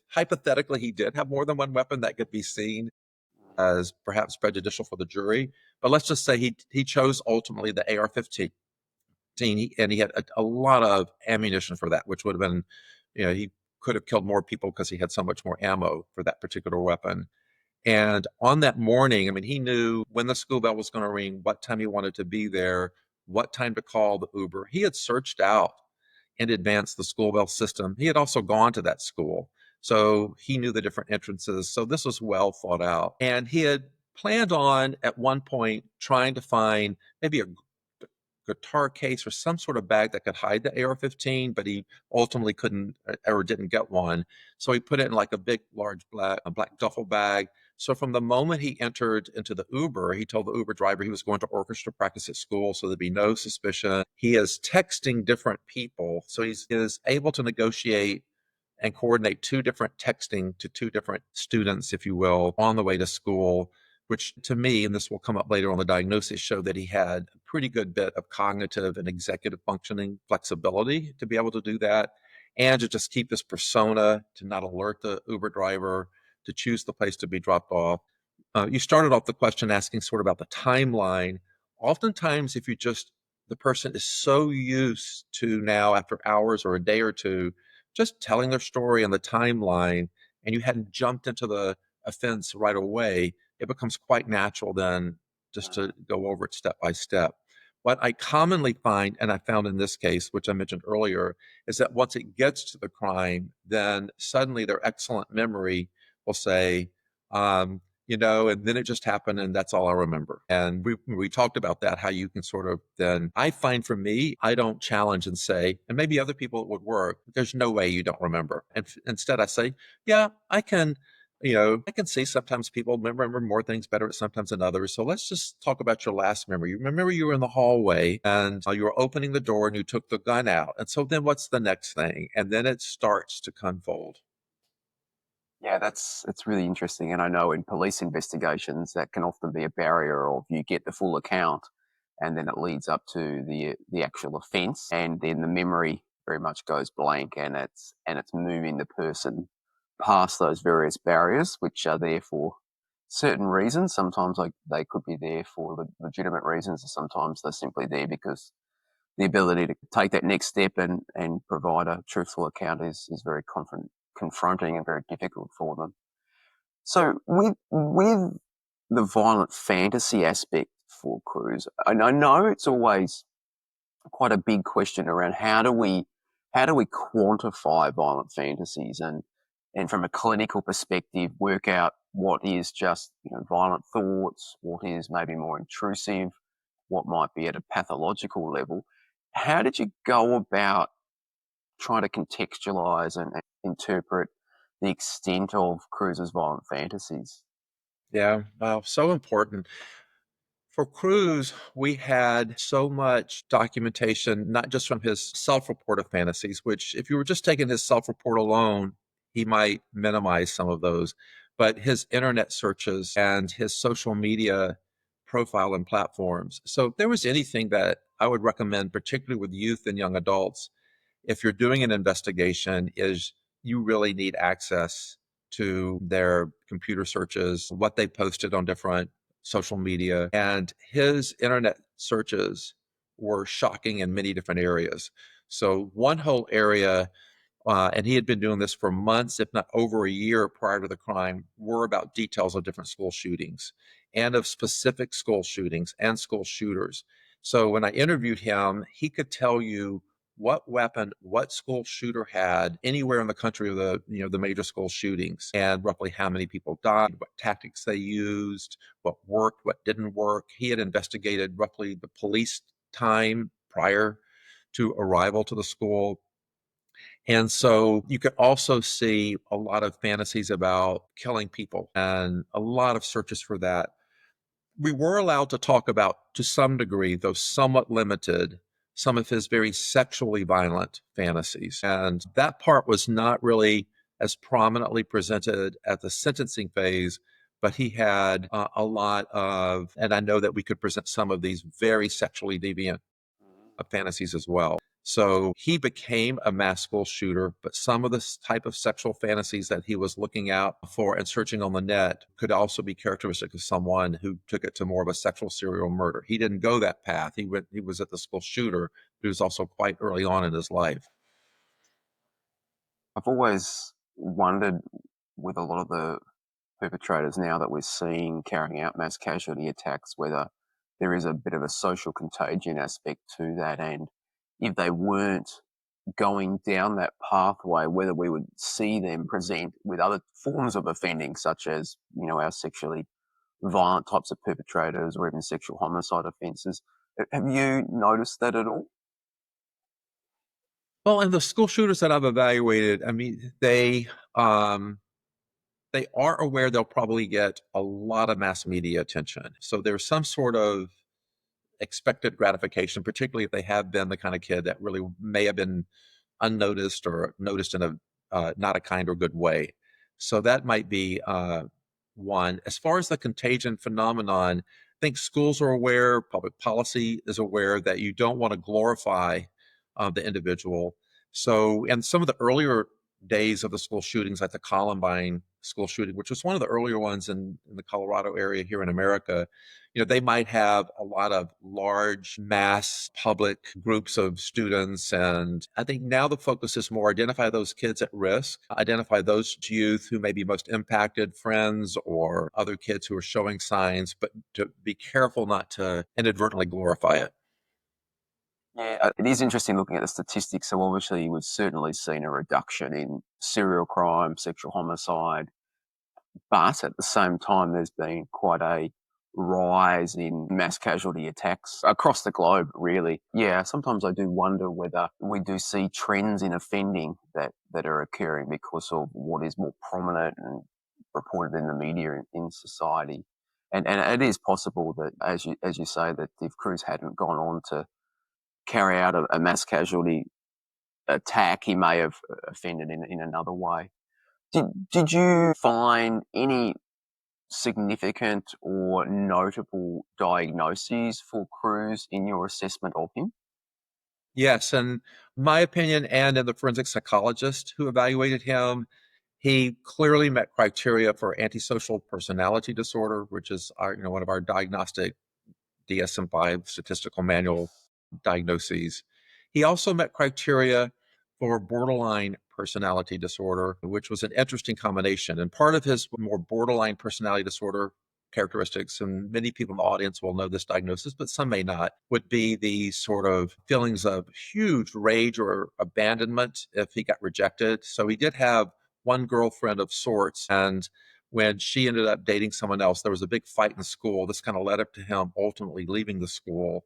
hypothetically he did have more than one weapon, that could be seen as perhaps prejudicial for the jury. But let's just say he chose ultimately the AR-15, and he had a lot of ammunition for that, which would have been, he could have killed more people because he had so much more ammo for that particular weapon. And on that morning, I mean, he knew when the school bell was going to ring, what time he wanted to be there, what time to call the Uber. He had searched out in advance the school bell system. He had also gone to that school. So he knew the different entrances. So this was well thought out. And he had planned on at one point trying to find maybe a guitar case or some sort of bag that could hide the AR-15, but he ultimately couldn't or didn't get one. So he put it in like a big, large black duffel bag. So from the moment he entered into the Uber, he told the Uber driver he was going to orchestra practice at school, so there'd be no suspicion. He is texting different people. So he is able to negotiate and coordinate two different texting to two different students, if you will, on the way to school, which to me, and this will come up later on the diagnosis, showed that he had a pretty good bit of cognitive and executive functioning flexibility to be able to do that, and to just keep this persona, to not alert the Uber driver, to choose the place to be dropped off. You started off the question asking sort of about the timeline. Oftentimes, if you just the person is so used to now, after hours or a day or two, just telling their story on the timeline, and you hadn't jumped into the offense right away, it becomes quite natural then just to go over it step by step. What I commonly find, and I found in this case, which I mentioned earlier, is that once it gets to the crime, then suddenly their excellent memory will say, and then it just happened and that's all I remember. And we talked about that, how you can sort of then, I find for me, I don't challenge and say, and maybe other people it would work, there's no way you don't remember. And instead I say, yeah, I can see sometimes people remember more things better sometimes than others. So let's just talk about your last memory. You remember you were in the hallway and you were opening the door and you took the gun out. And so then what's the next thing? And then it starts to unfold. Yeah, it's really interesting. And I know in police investigations that can often be a barrier of you get the full account and then it leads up to the actual offence, and then the memory very much goes blank, and it's moving the person past those various barriers which are there for certain reasons. Sometimes like they could be there for legitimate reasons, and sometimes they're simply there because the ability to take that next step and provide a truthful account is very confronting and very difficult for them. So with the violent fantasy aspect for Cruz, and I know it's always quite a big question around how do we quantify violent fantasies, and from a clinical perspective work out what is just violent thoughts, what is maybe more intrusive, what might be at a pathological level. How did you go about trying to contextualize and interpret the extent of Cruz's violent fantasies? Yeah, wow, so important. For Cruz, we had so much documentation, not just from his self report of fantasies, which, if you were just taking his self report alone, he might minimize some of those, but his internet searches and his social media profile and platforms. So, if there was anything that I would recommend, particularly with youth and young adults, if you're doing an investigation, is you really need access to their computer searches, what they posted on different social media. And his internet searches were shocking in many different areas. So, one whole area, and he had been doing this for months, if not over a year prior to the crime, were about details of different school shootings and of specific school shootings and school shooters. So when I interviewed him, he could tell you what weapon, what school shooter had anywhere in the country of the major school shootings, and roughly how many people died, what tactics they used, what worked, what didn't work. He had investigated roughly the police time prior to arrival to the school. And so you could also see a lot of fantasies about killing people and a lot of searches for that. We were allowed to talk about, to some degree, though somewhat limited, some of his very sexually violent fantasies. And that part was not really as prominently presented at the sentencing phase, but he had a lot of, and I know that we could present some of these very sexually deviant fantasies as well. So he became a mass school shooter, but some of the type of sexual fantasies that he was looking out for and searching on the net could also be characteristic of someone who took it to more of a sexual serial murder. He didn't go that path. He was at the school shooter, but he was also quite early on in his life. I've always wondered with a lot of the perpetrators now that we're seeing carrying out mass casualty attacks, whether there is a bit of a social contagion aspect to that, and if they weren't going down that pathway, whether we would see them present with other forms of offending, such as, our sexually violent types of perpetrators or even sexual homicide offences. Have you noticed that at all? Well, and the school shooters that I've evaluated, I mean, they are aware they'll probably get a lot of mass media attention. So there's some sort of expected gratification, particularly if they have been the kind of kid that really may have been unnoticed or noticed in a not a kind or good way. So that might be one. As far as the contagion phenomenon, I think schools are aware, public policy is aware that you don't want to glorify the individual. So, and some of the earlier days of the school shootings, like the Columbine school shooting, which was one of the earlier ones in the Colorado area here in America, they might have a lot of large mass public groups of students. And I think now the focus is more identify those kids at risk, identify those youth who may be most impacted, friends or other kids who are showing signs, but to be careful not to inadvertently glorify it. Yeah, it is interesting looking at the statistics. So obviously, we've certainly seen a reduction in serial crime, sexual homicide, but at the same time, there's been quite a rise in mass casualty attacks across the globe, really. Yeah, sometimes I do wonder whether we do see trends in offending that are occurring because of what is more prominent and reported in the media in society. And it is possible that, as you say, that if Cruz hadn't gone on to carry out a mass casualty attack, he may have offended in another way. Did you find any significant or notable diagnoses for Cruz in your assessment of him? Yes, and my opinion, and in the forensic psychologist who evaluated him, he clearly met criteria for antisocial personality disorder, which is one of our diagnostic DSM-5 statistical manual diagnoses. He also met criteria for borderline personality disorder, which was an interesting combination. And part of his more borderline personality disorder characteristics, and many people in the audience will know this diagnosis, but some may not, would be the sort of feelings of huge rage or abandonment if he got rejected. So he did have one girlfriend of sorts, and when she ended up dating someone else, there was a big fight in school. This kind of led up to him ultimately leaving the school.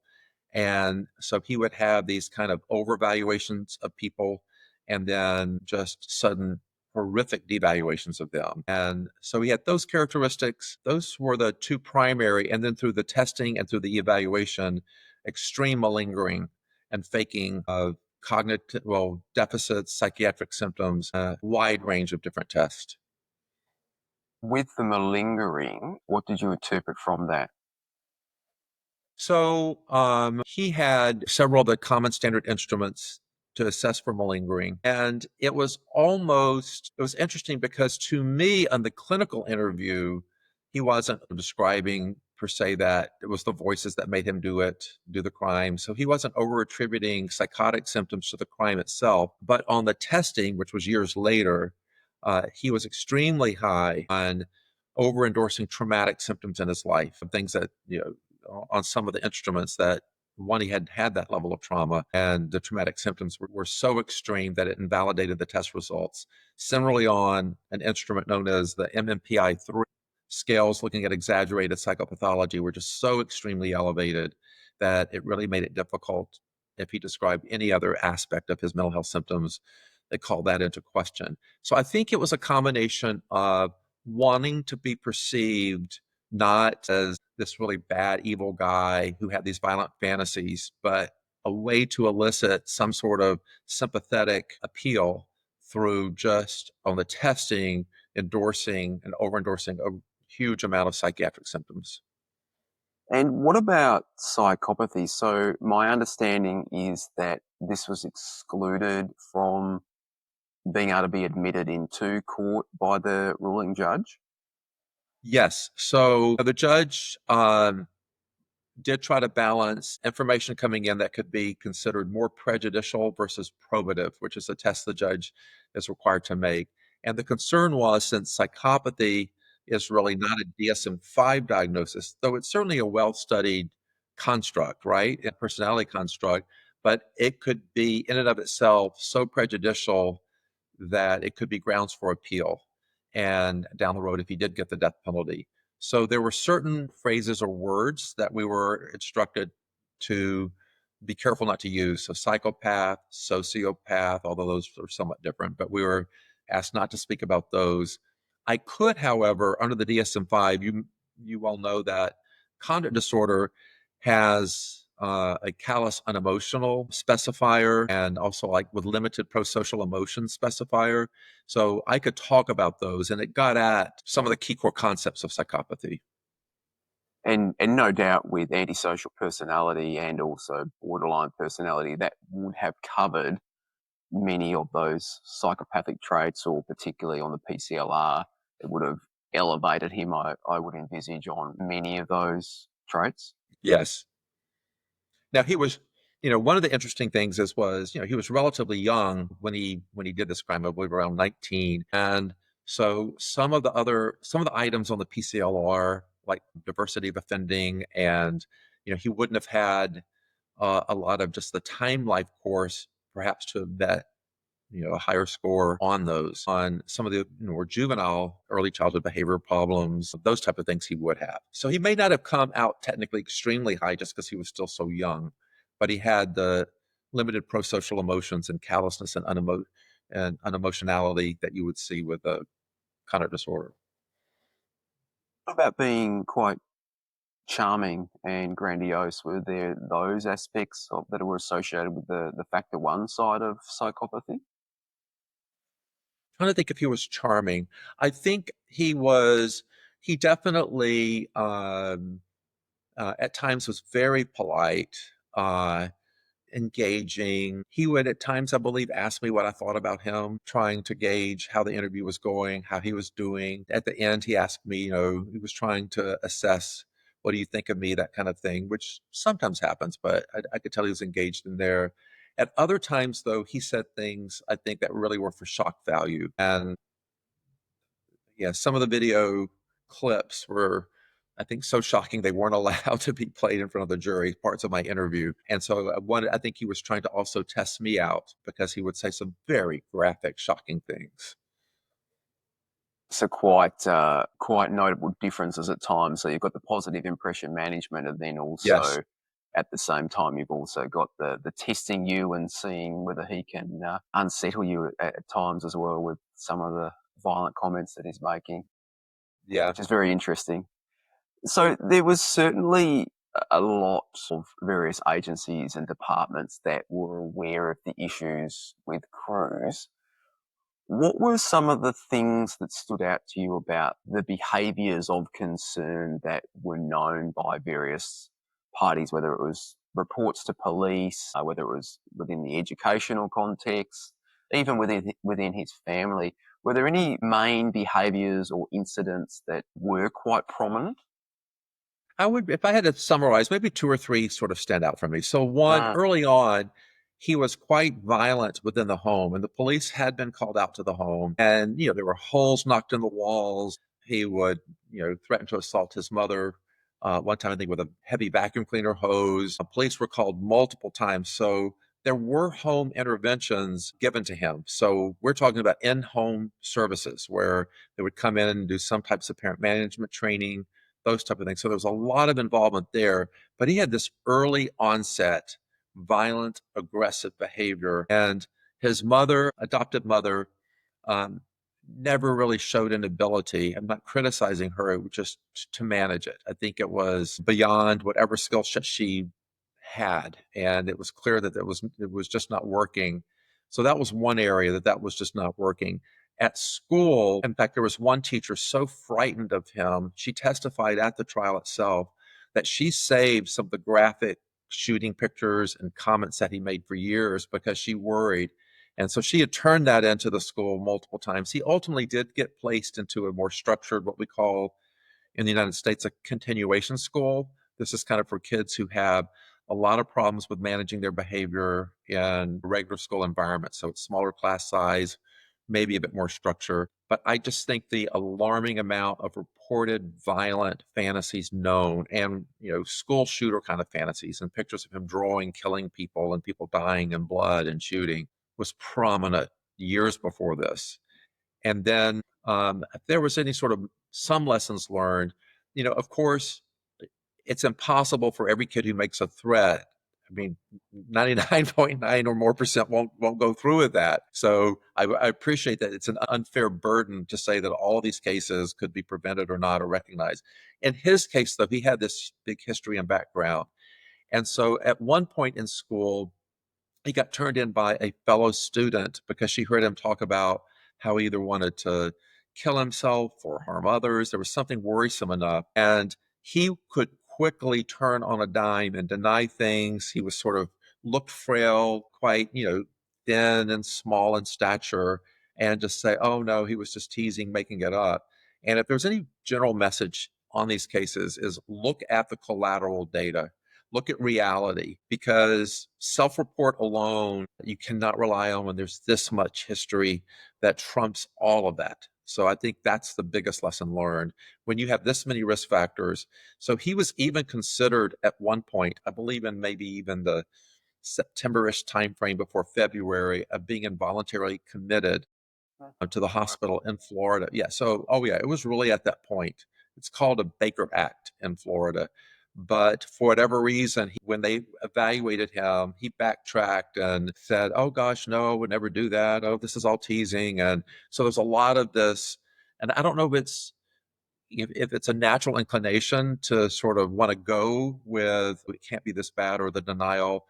And so he would have these kind of overvaluations of people and then just sudden horrific devaluations of them. And so he had those characteristics. Those were the two primary. And then through the testing and through the evaluation, extreme malingering and faking of cognitive, deficits, psychiatric symptoms, a wide range of different tests. With the malingering, what did you interpret from that? So he had several of the common standard instruments to assess for malingering. And it was interesting because to me, on the clinical interview, he wasn't describing per se that it was the voices that made him do the crime. So he wasn't over attributing psychotic symptoms to the crime itself. But on the testing, which was years later, he was extremely high on over endorsing traumatic symptoms in his life, things that, on some of the instruments that one, he had had that level of trauma, and the traumatic symptoms were so extreme that it invalidated the test results. Similarly, on an instrument known as the MMPI-3, scales looking at exaggerated psychopathology were just so extremely elevated that it really made it difficult if he described any other aspect of his mental health symptoms. They called that into question. So I think it was a combination of wanting to be perceived not as this really bad, evil guy who had these violent fantasies, but a way to elicit some sort of sympathetic appeal through just on the testing, endorsing and over endorsing a huge amount of psychiatric symptoms. And what about psychopathy? So my understanding is that this was excluded from being able to be admitted into court by the ruling judge. Yes. So the judge did try to balance information coming in that could be considered more prejudicial versus probative, which is a test the judge is required to make. And the concern was, since psychopathy is really not a DSM-5 diagnosis, though it's certainly a well-studied construct, right? A personality construct, but it could be in and of itself so prejudicial that it could be grounds for appeal and down the road if he did get the death penalty. So there were certain phrases or words that we were instructed to be careful not to use. So psychopath, sociopath, although those are somewhat different, but we were asked not to speak about those. I could, however, under the DSM-5, you all know that conduct disorder has a callous unemotional specifier and also like with limited prosocial emotion specifier. So I could talk about those, and it got at some of the key core concepts of psychopathy. And no doubt with antisocial personality and also borderline personality, that would have covered many of those psychopathic traits, or particularly on the PCLR, it would have elevated him, I would envisage, on many of those traits. Yes. Now he was, one of the interesting things was, he was relatively young when he did this crime, I believe around 19. And so some of the items on the PCLR, like diversity of offending, and he wouldn't have had a lot of just the time life course, perhaps to vet a higher score on those, on some of the more juvenile early childhood behavior problems, those type of things he would have. So he may not have come out technically extremely high just because he was still so young, but he had the limited pro-social emotions and callousness and unemotionality that you would see with a conduct disorder. What about being quite charming and grandiose? Were there those aspects that were associated with the factor one side of psychopathy? Trying to think if he was charming. I think he definitely at times was very polite, engaging. He would at times, I believe, ask me what I thought about him, trying to gauge how the interview was going, how he was doing. At the end, he asked me, he was trying to assess, what do you think of me, that kind of thing, which sometimes happens, but I could tell he was engaged in there. At other times, though, he said things I think that really were for shock value. And yeah, some of the video clips were, I think, so shocking they weren't allowed to be played in front of the jury, parts of my interview. And so I think he was trying to also test me out because he would say some very graphic, shocking things. So quite notable differences at times. So you've got the positive impression management, and then Yes. also at the same time you've also got the testing you and seeing whether he can unsettle you at times as well, with some of the violent comments that he's making, Yeah. which is very interesting. So there was certainly a lot of various agencies and departments that were aware of the issues with Cruz. What were some of the things that stood out to you about the behaviours of concern that were known by various parties, whether it was reports to police, whether it was within the educational context, even within his family? Were there any main behaviours or incidents that were quite prominent? If I had to summarize, maybe two or three sort of stand out for me. So one, Mm. early on, he was quite violent within the home, and the police had been called out to the home, and there were holes knocked in the walls. He would threaten to assault his mother. One time, I think, with a heavy vacuum cleaner hose. Police were called multiple times, so there were home interventions given to him. So we're talking about in-home services where they would come in and do some types of parent management training, those type of things. So there was a lot of involvement there, but he had this early onset violent, aggressive behavior. And his mother, adopted mother, um, never really showed an ability. I'm not criticizing her, it was just to manage it. I think it was beyond whatever skill set she had, and it was clear that it was just not working. So that was one area that was just not working. At school, in fact, there was one teacher so frightened of him, she testified at the trial itself that she saved some of the graphic shooting pictures and comments that he made for years because she worried. And so she had turned that into the school multiple times. He ultimately did get placed into a more structured, what we call in the United States, a continuation school. This is kind of for kids who have a lot of problems with managing their behavior in a regular school environment. So it's smaller class size, maybe a bit more structure. But I just think the alarming amount of reported violent fantasies known, and school shooter kind of fantasies, and pictures of him drawing, killing people, and people dying in blood and shooting, was prominent years before this. And then if there was any sort of some lessons learned, of course, it's impossible for every kid who makes a threat. I mean, 99.9 or more percent won't go through with that. So I appreciate that it's an unfair burden to say that all these cases could be prevented or not, or recognized. In his case, though, he had this big history and background. And so at one point in school, he got turned in by a fellow student because she heard him talk about how he either wanted to kill himself or harm others. There was something worrisome enough. And he could quickly turn on a dime and deny things. He was sort of looked frail, quite, thin and small in stature and just say, oh no, he was just teasing, making it up. And if there's any general message on these cases is look at the collateral data, look at reality, because self-report alone, you cannot rely on when there's this much history that trumps all of that. So I think that's the biggest lesson learned when you have this many risk factors. So he was even considered at one point, I believe in maybe even the September-ish timeframe before February, of being involuntarily committed to the hospital in Florida. Yeah. So, oh yeah, it was really at that point. It's called a Baker Act in Florida. But for whatever reason, when they evaluated him, he backtracked and said, oh gosh, no, I would never do that. Oh, this is all teasing. And so there's a lot of this. And I don't know if it's a natural inclination to sort of want to go with it can't be this bad or the denial,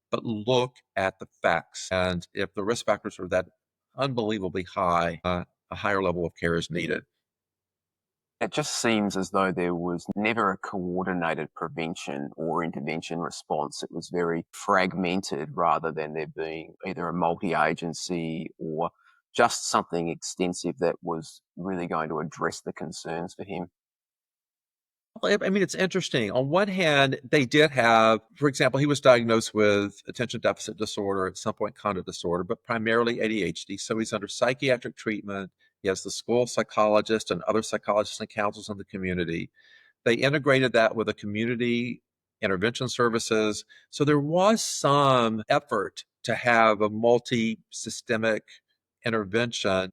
but look at the facts. And if the risk factors are that unbelievably high, a higher level of care is needed. It just seems as though there was never a coordinated prevention or intervention response. It was very fragmented rather than there being either a multi-agency or just something extensive that was really going to address the concerns for him. I mean, it's interesting. On one hand, they did have, for example, he was diagnosed with attention deficit disorder, at some point conduct disorder, but primarily ADHD. So he's under psychiatric treatment. He has the school psychologist and other psychologists and counselors in the community. They integrated that with a community intervention services. So there was some effort to have a multi-systemic intervention,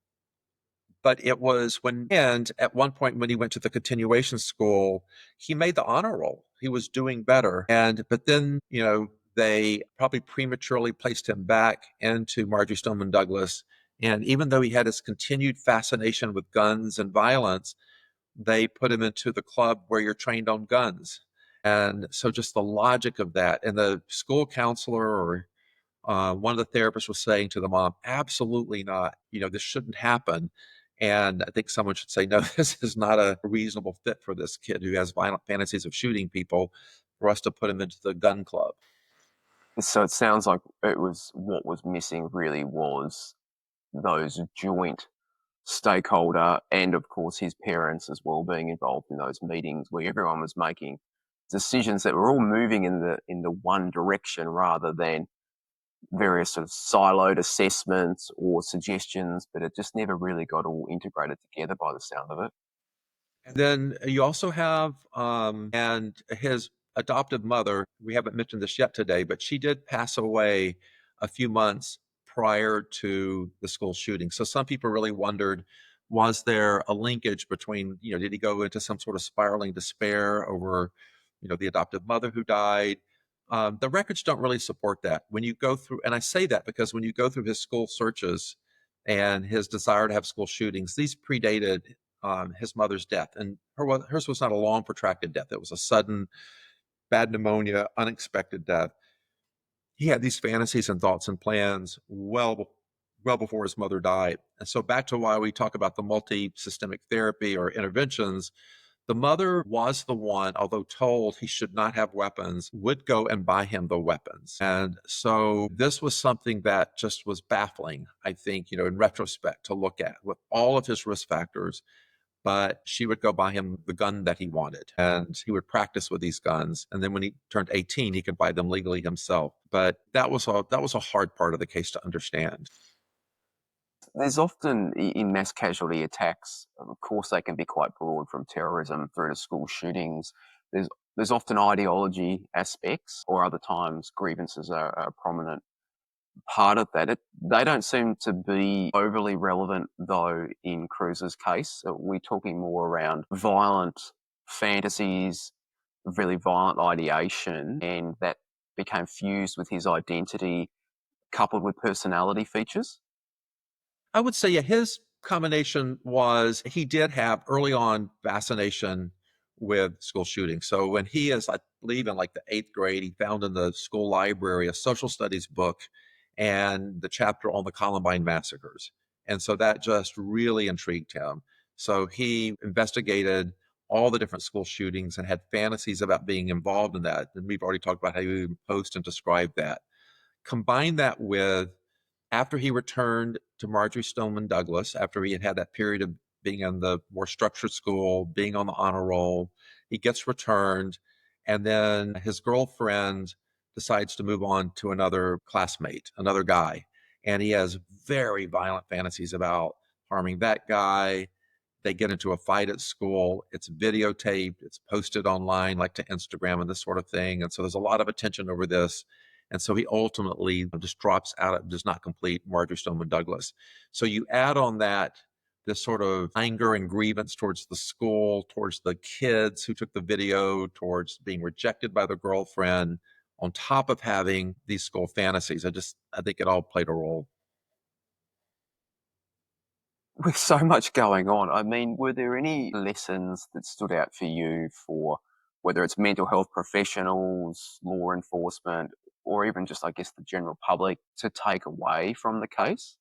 but it was and at one point when he went to the continuation school, he made the honor roll. He was doing better. But then, they probably prematurely placed him back into Marjory Stoneman Douglas. And even though he had his continued fascination with guns and violence, they put him into the club where you're trained on guns. And so just the logic of that. And the school counselor or one of the therapists was saying to the mom, absolutely not. This shouldn't happen. And I think someone should say, no, this is not a reasonable fit for this kid who has violent fantasies of shooting people for us to put him into the gun club. So it sounds like it was what was missing really was those joint stakeholder and of course his parents as well being involved in those meetings where everyone was making decisions that were all moving in the one direction rather than various sort of siloed assessments or suggestions, but it just never really got all integrated together by the sound of it. And then you also have, and his adoptive mother, we haven't mentioned this yet today, but she did pass away a few months prior to the school shooting. So some people really wondered, was there a linkage between, did he go into some sort of spiraling despair over, the adoptive mother who died? The records don't really support that. When you go through, and I say that because when you go through his school searches and his desire to have school shootings, these predated his mother's death. And hers was not a long, protracted death. It was a sudden, bad pneumonia, unexpected death. He had these fantasies and thoughts and plans well before his mother died. And so back to why we talk about the multi-systemic therapy or interventions, the mother was the one, although told he should not have weapons, would go and buy him the weapons. And so this was something that just was baffling, I think, in retrospect to look at with all of his risk factors. But she would go buy him the gun that he wanted and he would practice with these guns. And then when he turned 18, he could buy them legally himself. But that was a hard part of the case to understand. There's often in mass casualty attacks, of course, they can be quite broad from terrorism through to school shootings. There's often ideology aspects, or other times grievances are a prominent part of that. They don't seem to be overly relevant, though, in Cruz's case. We're talking more around violent fantasies, really violent ideation, and that became fused with his identity coupled with personality features. I would say, yeah, his combination was he did have early on fascination with school shootings. So when he is, I believe, in like the eighth grade, he found in the school library a social studies book and the chapter on the Columbine massacres. And so that just really intrigued him. So he investigated all the different school shootings and had fantasies about being involved in that. And we've already talked about how you post and describe that. Combine that with After he returned to Marjorie Stoneman Douglas, after he had had that period of being in the more structured school, being on the honor roll, he gets returned, and then his girlfriend decides to move on to another classmate, another guy. And he has very violent fantasies about harming that guy. They get into a fight at school. It's videotaped, it's posted online, like to Instagram and this sort of thing. And so there's a lot of attention over this. And so he ultimately just drops out, of, does not complete Marjorie Stoneman Douglas. So you add on that this sort of anger and grievance towards the school, towards the kids who took the video, towards being rejected by the girlfriend, on top of having these school fantasies. I think it all played a role. With so much going on, I mean, were there any lessons that stood out for you for whether it's mental health professionals, law enforcement, or even just, I guess, the general public to take away from the case?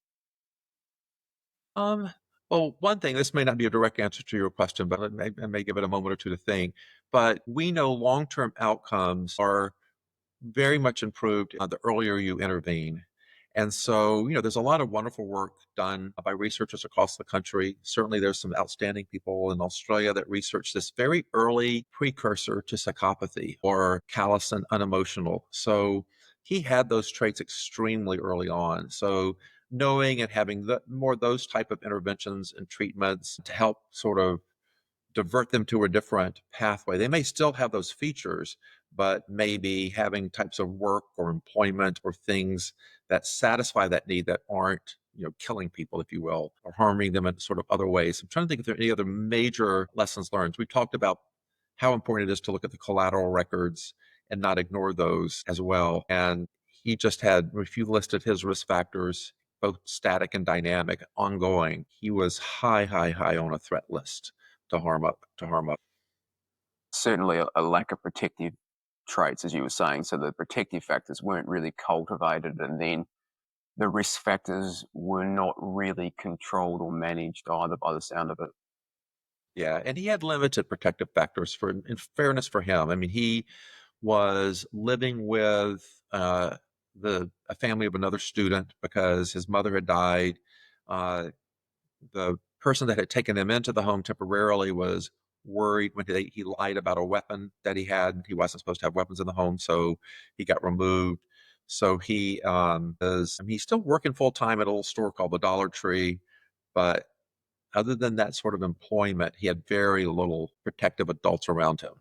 Um, well, one thing, this may not be a direct answer to your question, but I may give it a moment or two to think. But we know long-term outcomes are very much improved the earlier you intervene. And so, there's a lot of wonderful work done by researchers across the country. Certainly, there's some outstanding people in Australia that research this very early precursor to psychopathy or callous and unemotional. So, he had those traits extremely early on. So, knowing and having more those type of interventions and treatments to help sort of divert them to a different pathway. They may still have those features, but maybe having types of work or employment or things that satisfy that need that aren't, killing people, if you will, or harming them in sort of other ways. I'm trying to think if there are any other major lessons learned. We talked about how important it is to look at the collateral records and not ignore those as well. And he just had, if you listed his risk factors, both static and dynamic, ongoing, he was high, high, high on a threat list to harm up. Certainly a lack of protective traits, as you were saying. So the protective factors weren't really cultivated, and then the risk factors were not really controlled or managed either, by the sound of it. Yeah, and he had limited protective factors for in fairness for him. I mean, he was living with the a family of another student because his mother had died. Uh, the person that had taken him into the home temporarily was worried when he lied about a weapon that he had. He wasn't supposed to have weapons in the home, so he got removed. So he's still working full time at a little store called the Dollar Tree, but other than that sort of employment, he had very little protective adults around him.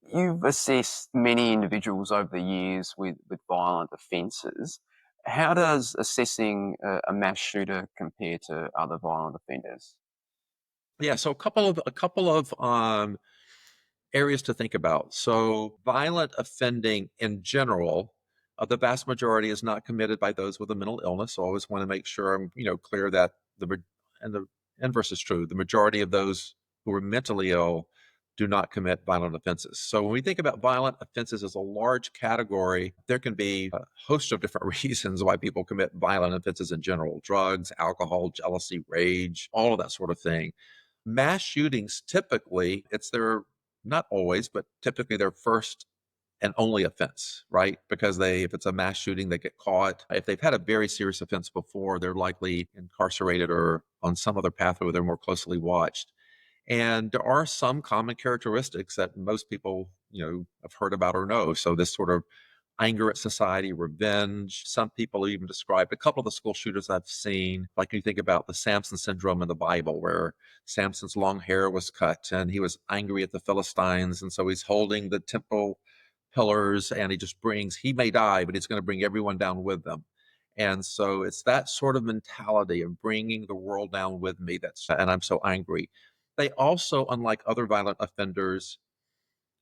You've assessed many individuals over the years with violent offences. How does assessing a mass shooter compare to other violent offenders? Yeah, so a couple of areas to think about. So, violent offending in general, the vast majority is not committed by those with a mental illness. So, I always want to make sure I'm, clear that the inverse is true. The majority of those who are mentally ill do not commit violent offenses. So, when we think about violent offenses as a large category, there can be a host of different reasons why people commit violent offenses in general: drugs, alcohol, jealousy, rage, all of that sort of thing. Mass shootings, typically, it's their not always, but typically their first and only offense, right? Because if it's a mass shooting, they get caught. If they've had a very serious offense before, they're likely incarcerated or on some other pathway where they're more closely watched. And there are some common characteristics that most people, have heard about or know. So this sort of anger at society, revenge. Some people even describe a couple of the school shooters I've seen, like you think about the Samson syndrome in the Bible, where Samson's long hair was cut and he was angry at the Philistines. And so he's holding the temple pillars and he may die, but he's going to bring everyone down with them. And so it's that sort of mentality of bringing the world down with me and I'm so angry. They also, unlike other violent offenders,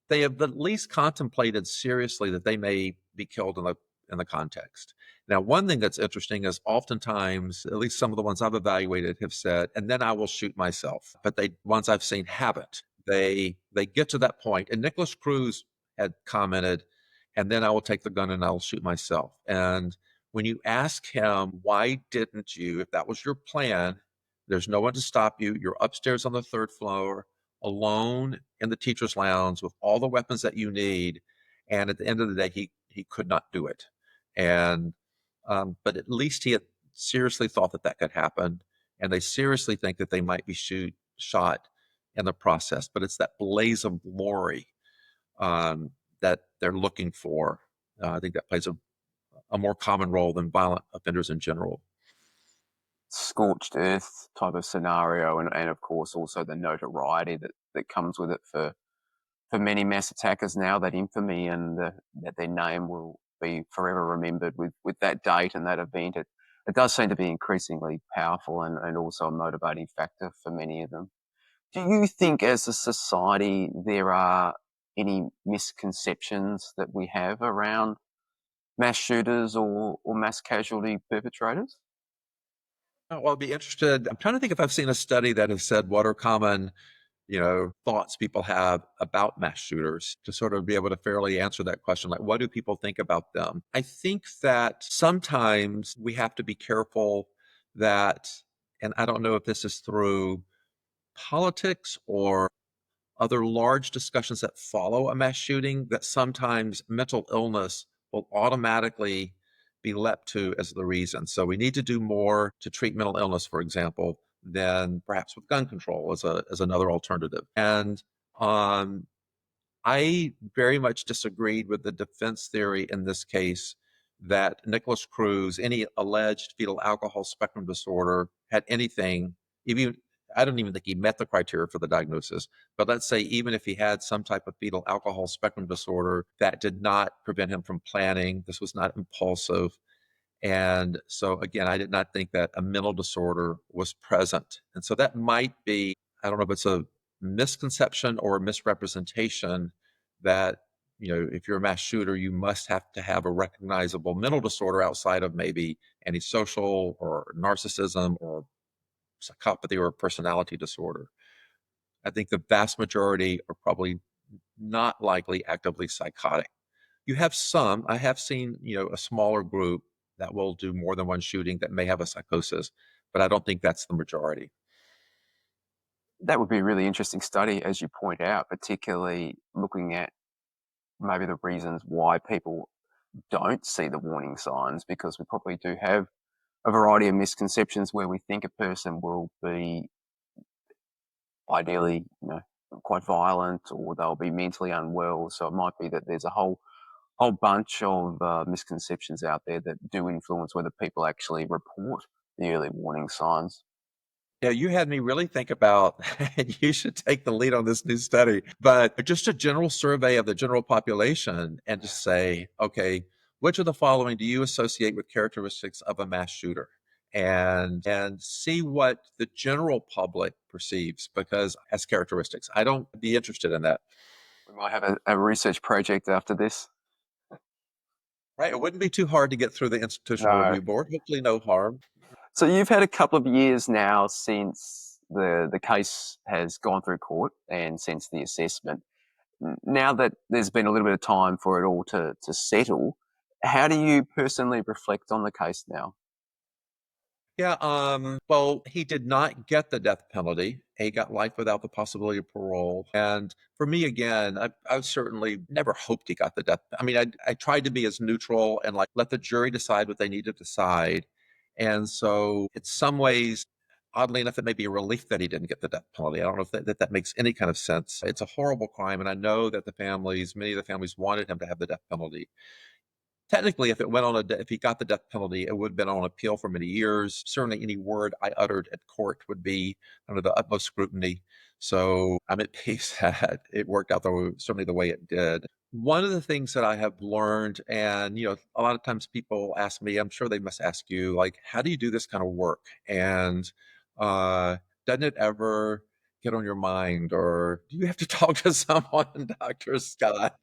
they have at least contemplated seriously that they may be killed in the context. Now, one thing that's interesting is oftentimes, at least some of the ones I've evaluated have said, and then I will shoot myself. But they ones I've seen haven't. They get to that point. And Nikolas Cruz had commented, and then I will take the gun and I'll shoot myself. And when you ask him, why didn't you, if that was your plan, there's no one to stop you, you're upstairs on the third floor, alone in the teacher's lounge with all the weapons that you need. And at the end of the day, he could not do it. And But at least he had seriously thought that that could happen, and they seriously think that they might be shot in the process. But it's that blaze of glory that they're looking for. I think that plays a more common role than violent offenders in general. Scorched earth type of scenario, and of course also the notoriety that comes with it for many mass attackers now, that infamy and that their name will be forever remembered with that date and that event. It does seem to be increasingly powerful and also a motivating factor for many of them. Do you think as a society there are any misconceptions that we have around mass shooters or mass casualty perpetrators? Oh, well, I'd be interested. I'm trying to think if I've seen a study that has said what are common, thoughts people have about mass shooters to sort of be able to fairly answer that question. Like, what do people think about them? I think that sometimes we have to be careful that, and I don't know if this is through politics or other large discussions that follow a mass shooting, that sometimes mental illness will automatically be leapt to as the reason. So we need to do more to treat mental illness, for example, than perhaps with gun control as another alternative. And um, I very much disagreed with the defense theory in this case that Nikolas Cruz, any alleged fetal alcohol spectrum disorder, had anything, even I don't even think he met the criteria for the diagnosis, but let's say even if he had some type of fetal alcohol spectrum disorder, that did not prevent him from planning. This was not impulsive. And so, again, I did not think that a mental disorder was present. And so that might be, I don't know if it's a misconception or a misrepresentation that, if you're a mass shooter, you must have to have a recognizable mental disorder outside of maybe antisocial or narcissism or psychopathy or a personality disorder. I think the vast majority are probably not likely actively psychotic. You have some, I have seen, a smaller group that will do more than one shooting that may have a psychosis, but I don't think that's the majority. That would be a really interesting study, as you point out, particularly looking at maybe the reasons why people don't see the warning signs, because we probably do have a variety of misconceptions where we think a person will be ideally, quite violent or they'll be mentally unwell. So it might be that there's a whole bunch of misconceptions out there that do influence whether people actually report the early warning signs. Yeah, you had me really think about, and you should take the lead on this new study, but just a general survey of the general population and just say, okay, which of the following do you associate with characteristics of a mass shooter? And see what the general public perceives because as characteristics. I don't be interested in that. We might have a research project after this. Right. It wouldn't be too hard to get through the institutional No. review board. Hopefully no harm. So you've had a couple of years now since the case has gone through court and since the assessment. Now that there's been a little bit of time for it all to settle, how do you personally reflect on the case now? Yeah, well, he did not get the death penalty. He got life without the possibility of parole. And for me, again, I certainly never hoped he got the death. I mean, I tried to be as neutral and like let the jury decide what they need to decide. And so, in some ways, oddly enough, it may be a relief that he didn't get the death penalty. I don't know if that makes any kind of sense. It's a horrible crime. And I know that many of the families wanted him to have the death penalty. Technically, if he got the death penalty, it would have been on appeal for many years. Certainly, any word I uttered at court would be under the utmost scrutiny. So I'm at peace that it worked out certainly the way it did. One of the things that I have learned, and a lot of times people ask me, I'm sure they must ask you, like, how do you do this kind of work? And uh, doesn't it ever get on your mind, or do you have to talk to someone, Dr. Scott?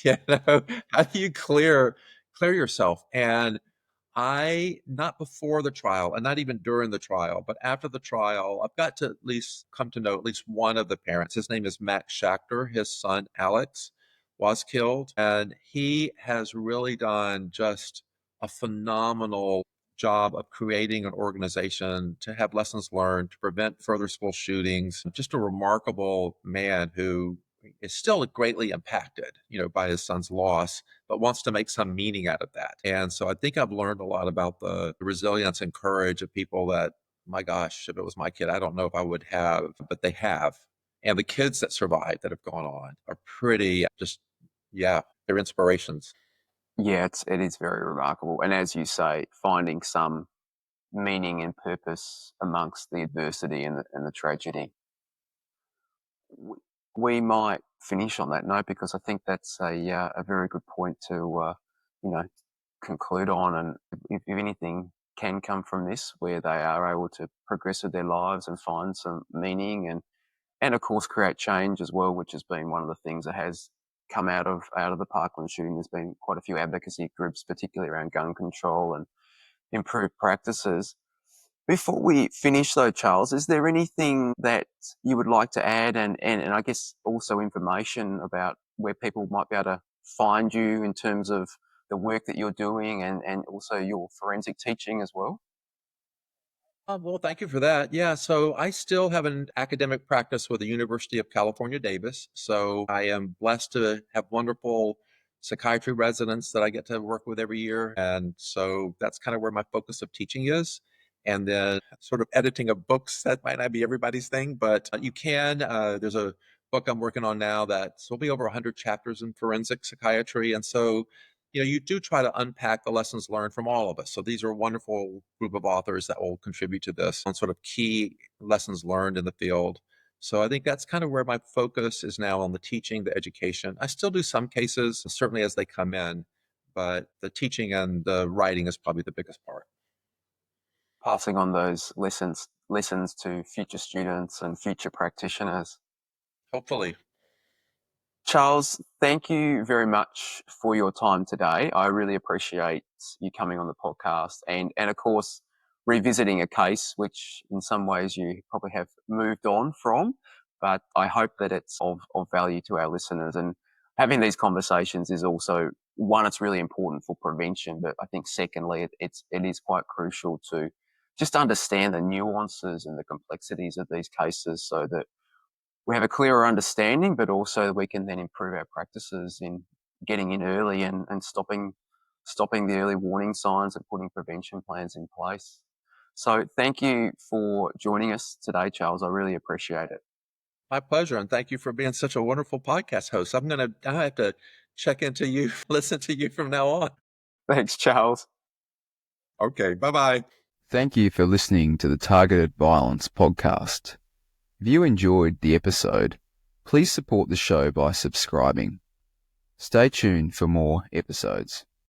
How do you clear yourself? And I, not before the trial and not even during the trial, but after the trial, I've got to at least come to know at least one of the parents. His name is Max Schachter. His son, Alex, was killed. And he has really done just a phenomenal job of creating an organization to have lessons learned, to prevent further school shootings. Just a remarkable man who is still greatly impacted, by his son's loss, but wants to make some meaning out of that. And so I think I've learned a lot about the resilience and courage of people that, my gosh, if it was my kid, I don't know if I would have, but they have. And the kids that survived that have gone on are pretty just, yeah, they're inspirations. Yeah, it is very remarkable. And as you say, finding some meaning and purpose amongst the adversity and the tragedy. W- We might finish on that note because I think that's a very good point to you know conclude on. And if anything can come from this, where they are able to progress with their lives and find some meaning and of course create change as well, which has been one of the things that has come out of the Parkland shooting. There's been quite a few advocacy groups, particularly around gun control and improved practices. Before we finish though, Charles, is there anything that you would like to add and I guess also information about where people might be able to find you in terms of the work that you're doing and also your forensic teaching as well? Well, thank you for that. Yeah, so I still have an academic practice with the University of California, Davis. So I am blessed to have wonderful psychiatry residents that I get to work with every year. And so that's kind of where my focus of teaching is. And then sort of editing of books, that might not be everybody's thing, but you can. There's a book I'm working on now that's will be over 100 chapters in forensic psychiatry. And so you do try to unpack the lessons learned from all of us. So these are a wonderful group of authors that will contribute to this on sort of key lessons learned in the field. So I think that's kind of where my focus is now on the teaching, the education. I still do some cases, certainly as they come in, but the teaching and the writing is probably the biggest part. Passing on those lessons to future students and future practitioners. Hopefully. Charles, thank you very much for your time today. I really appreciate you coming on the podcast and of course revisiting a case which in some ways you probably have moved on from, but I hope that it's of value to our listeners. And having these conversations is also one, it's really important for prevention, but I think secondly, it is quite crucial to just understand the nuances and the complexities of these cases so that we have a clearer understanding, but also we can then improve our practices in getting in early and stopping the early warning signs and putting prevention plans in place. So thank you for joining us today, Charles. I really appreciate it. My pleasure. And thank you for being such a wonderful podcast host. I have to check into you, listen to you from now on. Thanks, Charles. Okay. Bye-bye. Thank you for listening to the Targeted Violence podcast. If you enjoyed the episode, please support the show by subscribing. Stay tuned for more episodes.